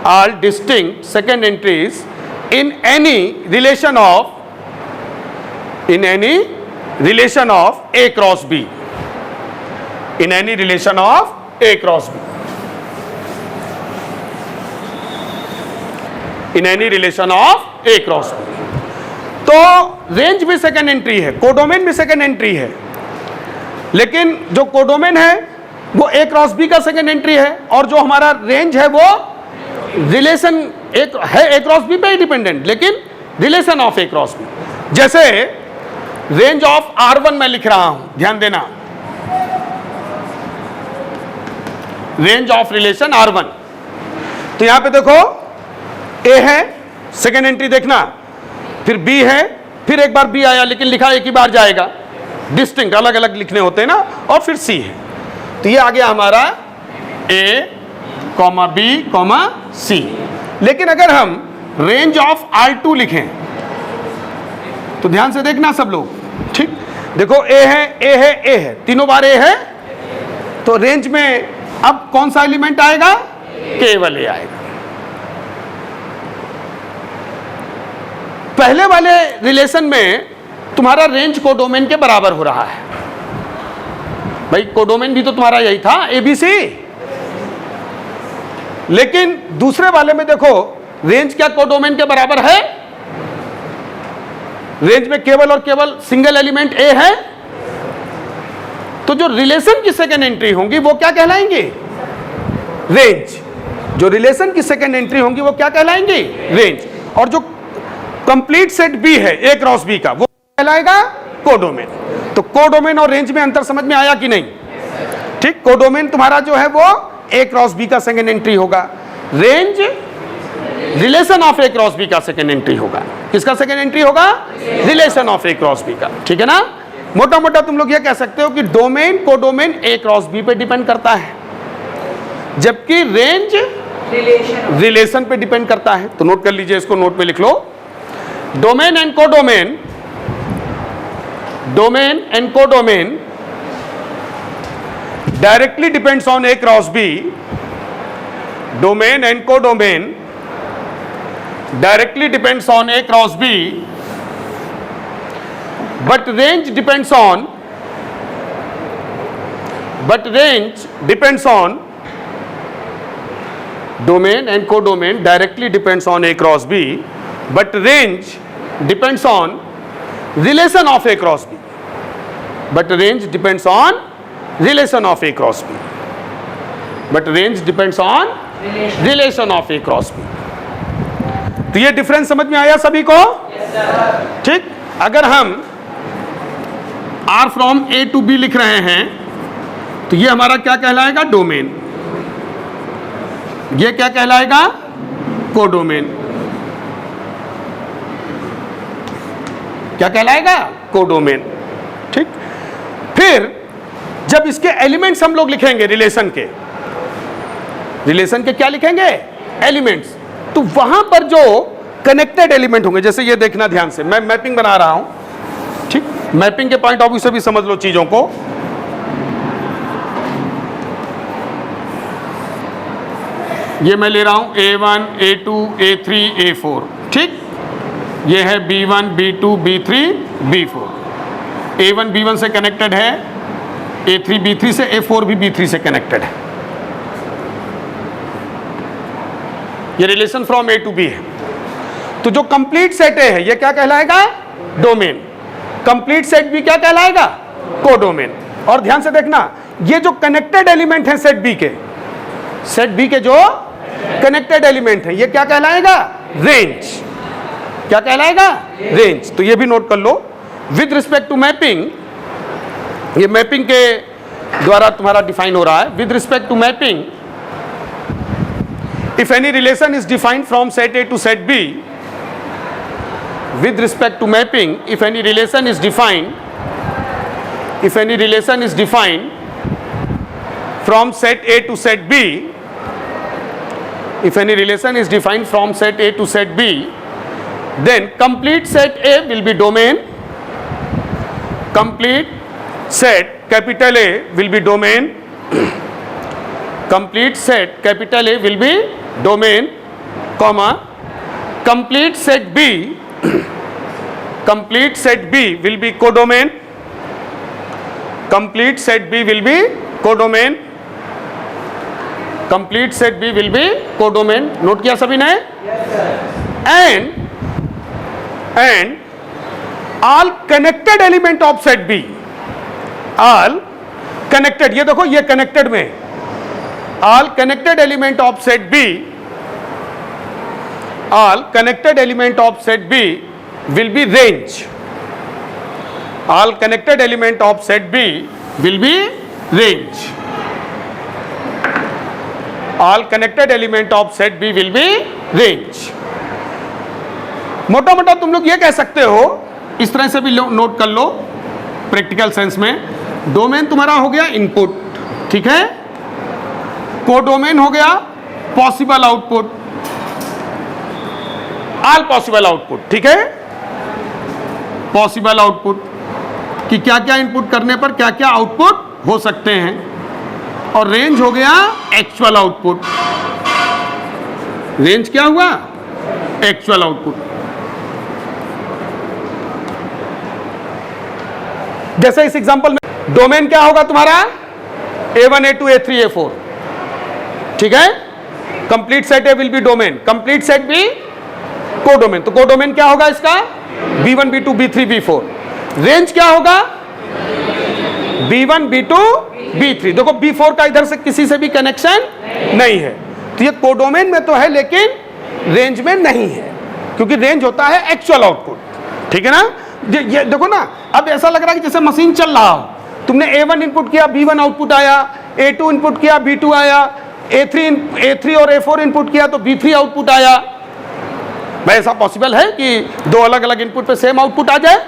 all distinct second entries in any relation of, in any relation of A cross B, in any relation of A cross B, in any relation of A cross B। तो range भी second entry है, codomain भी second entry है, लेकिन जो codomain है वो A cross B का सेकेंड एंट्री है, और जो हमारा रेंज है वो रिलेशन एक है ए क्रॉस बी पे ही डिपेंडेंट, लेकिन relation of A cross B. जैसे रेंज ऑफ R1 मैं लिख रहा हूं, ध्यान देना, रेंज ऑफ रिलेशन R1। तो यहां पे देखो, ए है, सेकेंड एंट्री देखना, फिर बी है, फिर एक बार बी आया, लेकिन लिखा एक ही बार जाएगा, डिस्टिंक्ट अलग अलग लिखने होते हैं ना, और फिर सी है। तो ये आ गया हमारा ए कॉमा बी कॉमा सी। लेकिन अगर हम रेंज ऑफ R2 लिखें, तो ध्यान से देखना सब लोग, ठीक, देखो ए है, ए है, ए है, तीनों बार ए है, तो रेंज में अब कौन सा एलिमेंट आएगा? केवल ए आएगा। पहले वाले रिलेशन में तुम्हारा रेंज कोडोमेन के बराबर हो रहा है। भाई कोडोमेन भी तो तुम्हारा यही था, ABC। लेकिन दूसरे वाले में देखो, रेंज क्या कोडोमेन के बराबर है? रेंज में केवल और केवल सिंगल एलिमेंट ए है। तो जो रिलेशन की सेकेंड एंट्री होंगी वो क्या कहलाएंगी? रेंज। जो रिलेशन की सेकेंड एंट्री होंगी वो क्या कहलाएंगी? रेंज। और जो कंप्लीट सेट बी है ए क्रॉस बी का, वो कहलाएगा कोडोमेन। तो कोडोमेन और रेंज में अंतर समझ में आया कि नहीं? ठीक, कोडोमेन तुम्हारा जो है वो ए क्रॉस बी का सेकेंड एंट्री होगा, range relation of A cross B का सेकेंड एंट्री होगा। किसका सेकेंड एंट्री होगा? Relation of A cross B का। ठीक है ना? मोटा मोटा तुम लोग ये कह सकते हो कि डोमेन कोडोमेन ए क्रॉस बी पे डिपेंड करता है, जबकि रेंज रिलेशन पे डिपेंड करता है। तो नोट कर लीजिए, इसको नोट में लिख लो। Domain and codomain, domain and codomain directly depends on A cross B. Domain and codomain directly depends on A cross B, but range depends on domain and codomain directly depends on A cross B, but range depends on relation of A cross B, but range depends on relation of A cross B, but range depends on relation of A cross B. तो ये difference समझ में आया सभी को? ठीक। अगर हम R from A to B लिख रहे हैं तो ये हमारा क्या कहलाएगा? डोमेन। ये क्या कहलाएगा? कोडोमेन। क्या कहलाएगा? कोडोमेन। ठीक। फिर जब इसके एलिमेंट्स हम लोग लिखेंगे रिलेशन के क्या लिखेंगे? एलिमेंट्स। तो वहां पर जो कनेक्टेड एलिमेंट होंगे, जैसे ये देखना ध्यान से, मैं मैपिंग बना रहा हूं। ठीक। मैपिंग के पॉइंट ऑफ व्यू से भी समझ लो चीजों को। ये मैं ले रहा हूं A1, A2, A3, A4। ठीक। ये है B1, B2, B3, B4। A1 B1 से कनेक्टेड है, A3 B3 से, A4 भी B3 से कनेक्टेड है। ये relation from A to B है। तो जो कंप्लीट सेट A है ये क्या कहलाएगा? डोमेन। कंप्लीट सेट B क्या कहलाएगा? कोडोमेन। और ध्यान से देखना, ये जो कनेक्टेड एलिमेंट है सेट B के जो कनेक्टेड एलिमेंट है ये क्या कहलाएगा? रेंज। क्या कहलाएगा? रेंज। तो ये भी नोट कर लो। विद रिस्पेक्ट टू मैपिंग, ये मैपिंग के द्वारा तुम्हारा डिफाइन हो रहा है। With respect to mapping, if any relation is defined from set A to set B, with respect to mapping, if any relation is defined from set A to set B, if any relation is defined from set A to set B, then complete set A will be domain, complete set capital A will be domain, complete set capital A will be domain, comma, complete set B will be codomain, complete set B will be codomain, complete set B will be codomain। Note किया सभी ने? and all connected element of set B, all connected, ये देखो ये connected में, all connected element of set B, all connected element of set B will be range, all connected element of set B will be range, all connected element of set B will be range। मोटा मोटा तुम लोग ये कह सकते हो, इस तरह से भी नोट कर लो प्रैक्टिकल सेंस में। डोमेन तुम्हारा हो गया इनपुट, ठीक है। कोडोमेन हो गया possible output, all possible output, ठीक है। पॉसिबल आउटपुट कि क्या क्या इनपुट करने पर क्या क्या आउटपुट हो सकते हैं। और रेंज हो गया एक्चुअल आउटपुट। रेंज क्या हुआ? Actual output. जैसे इस एग्जांपल में डोमेन क्या होगा तुम्हारा? A1, A2, A3, A4, ठीक है। Complete set A will be domain, complete set B codomain. तो कोडोमेन क्या होगा इसका? B1, B2, B3, B4। Range क्या होगा? B1, B2, B3। देखो B4 का इधर से किसी से भी कनेक्शन नहीं है, तो ये कोडोमेन में तो है लेकिन रेंज में नहीं है, क्योंकि रेंज होता है एक्चुअल आउटपुट, ठीक है ना। ये देखो ना, अब ऐसा लग रहा है कि जैसे मशीन चल रहा हो, तुमने A1 इनपुट किया, B1 आउटपुट आया, A2 इनपुट किया, B2 आया, A3 और A4 इनपुट किया तो B3 आउटपुट आया, भाई ऐसा पॉसिबल है कि दो अलग अलग इनपुट पे सेम आउटपुट आ जाए?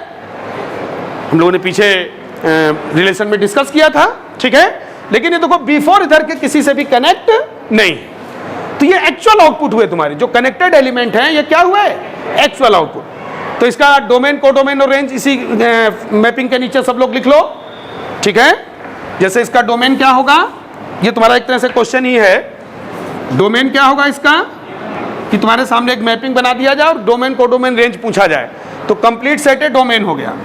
हम लोगों ने पीछे रिलेशन में डिस्कस किया था, ठीक है। लेकिन ये देखो बिफोर इधर के किसी से भी कनेक्ट नहीं, तो ये एक्चुअल आउटपुट हुए तुम्हारे जो कनेक्टेड एलिमेंट हैं, ये क्या हुए? Actual output. तो इसका डोमेन, कोडोमेन और रेंज इसी मैपिंग के नीचे सब लोग लिख लो, ठीक है। जैसे इसका डोमेन क्या होगा, ये तुम्हारा एक तरह से क्वेश्चन ही है। डोमेन क्या होगा इसका कि तुम्हारे सामने एक मैपिंग बना दिया जाए और डोमेन, कोडोमेन, रेंज पूछा जाए, तो कंप्लीट सेट है डोमेन हो गया।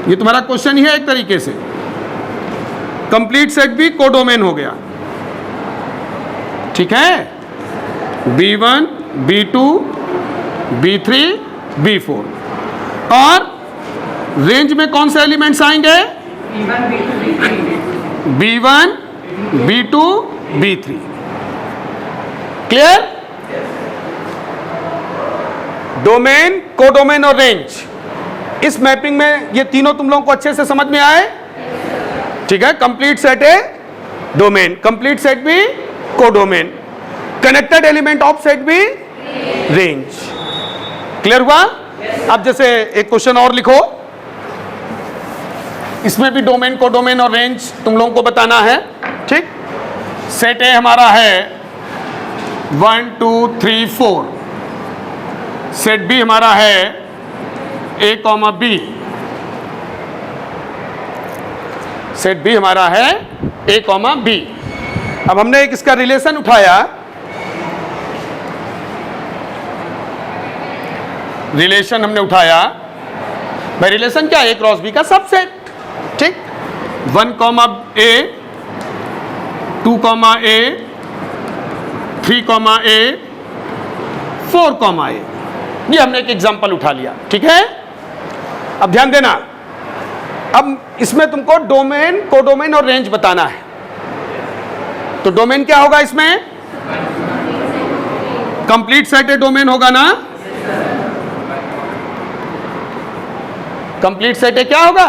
ये तुम्हारा क्वेश्चन ही है एक तरीके से। कंप्लीट सेट भी कोडोमेन हो गया, ठीक है। B1, B2, B3, B4 और रेंज में कौन से एलिमेंट्स आएंगे? B1, B2, B3। Clear? Domain, codomain और रेंज, इस मैपिंग में ये तीनों तुम लोगों को अच्छे से समझ में आए, ठीक है। कंप्लीट सेट है डोमेन, कंप्लीट सेट भी codomain, connected element of set भी रेंज। क्लियर हुआ? अब जैसे एक क्वेश्चन और लिखो, इसमें भी डोमेन, कोडोमेन और रेंज तुम लोगों को बताना है, ठीक। सेट ए हमारा है 1 2 3 4, सेट बी हमारा है A, B, सेट बी हमारा है A, B। अब हमने एक इसका रिलेशन उठाया, रिलेशन हमने उठाया भाई, रिलेशन क्या है? A क्रॉस B का सबसेट, ठीक। 1, A, 2, A, 3, A, 4, A। ये हमने एक एग्जांपल उठा लिया, ठीक है। अब ध्यान देना, अब इसमें तुमको डोमेन, कोडोमेन और रेंज बताना है। तो डोमेन क्या होगा इसमें? कंप्लीट सेट डोमेन होगा ना? कंप्लीट सेट क्या होगा?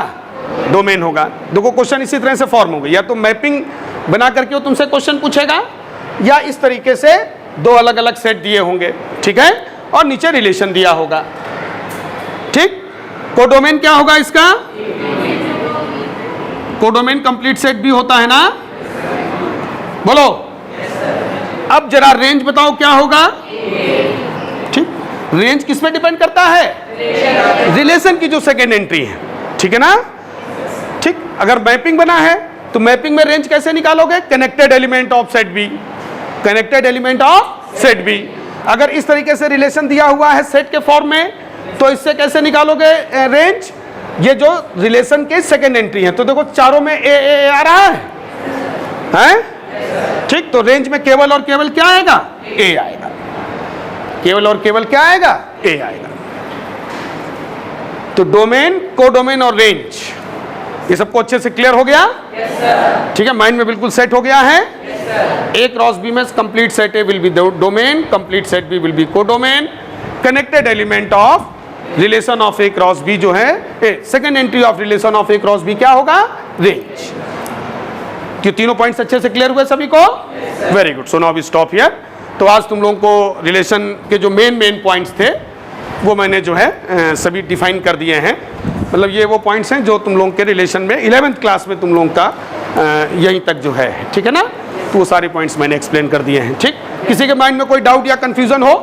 डोमेन होगा। देखो क्वेश्चन इसी तरह से फॉर्म होगा, या तो मैपिंग बना करके वो तुमसे क्वेश्चन पूछेगा, या इस तरीके से दो अलग अलग सेट दिए होंगे, ठीक है, और नीचे रिलेशन दिया होगा, ठीक। कोडोमेन क्या होगा इसका? कोडोमेन कंप्लीट सेट भी होता है ना? बोलो। अब जरा रेंज बताओ क्या होगा? ठीक। रेंज किस में डिपेंड करता है? रिलेशन की जो सेकेंड एंट्री है, ठीक है ना? ठीक। अगर मैपिंग बना है तो मैपिंग में रेंज कैसे निकालोगे? Connected element of set B, connected element of set B. अगर इस तरीके से रिलेशन दिया हुआ है सेट के फॉर्म में, तो इससे कैसे निकालोगे रेंज? ये जो रिलेशन के सेकेंड एंट्री है, तो देखो चारों में ए आ रहा है, हैं? ठीक। तो रेंज में केवल और केवल क्या आएगा? ए आएगा। केवल और केवल क्या आएगा? ए आएगा। तो डोमेन, कोडोमेन और रेंज, ये सबको अच्छे से क्लियर हो गया? ठीक है, माइंड में बिल्कुल सेट हो गया है। ए क्रॉस बी में complete set A will be domain, complete set B will be codomain, connected element of relation of A cross B जो है A, second entry of relation of A cross B क्या होगा? Range. कि तीनों points अच्छे से clear हुए सभी को? Very good. So now we stop here. तो आज तुम लोगों को रिलेशन के जो मेन पॉइंट्स थे वो मैंने जो है सभी डिफाइन कर दिए हैं। मतलब ये वो पॉइंट्स हैं जो तुम लोगों के रिलेशन में 11th क्लास में तुम लोगों का यहीं तक जो है, ठीक है ना? तो वो सारे पॉइंट्स मैंने एक्सप्लेन कर दिए हैं, ठीक। किसी के माइंड में कोई डाउट या कंफ्यूजन हो,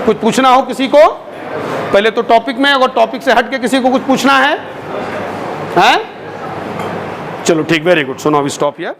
कुछ पूछना हो किसी को? पहले तो टॉपिक में, अगर टॉपिक से हट के किसी को कुछ पूछना है? चलो ठीक, very good. So now we stop here.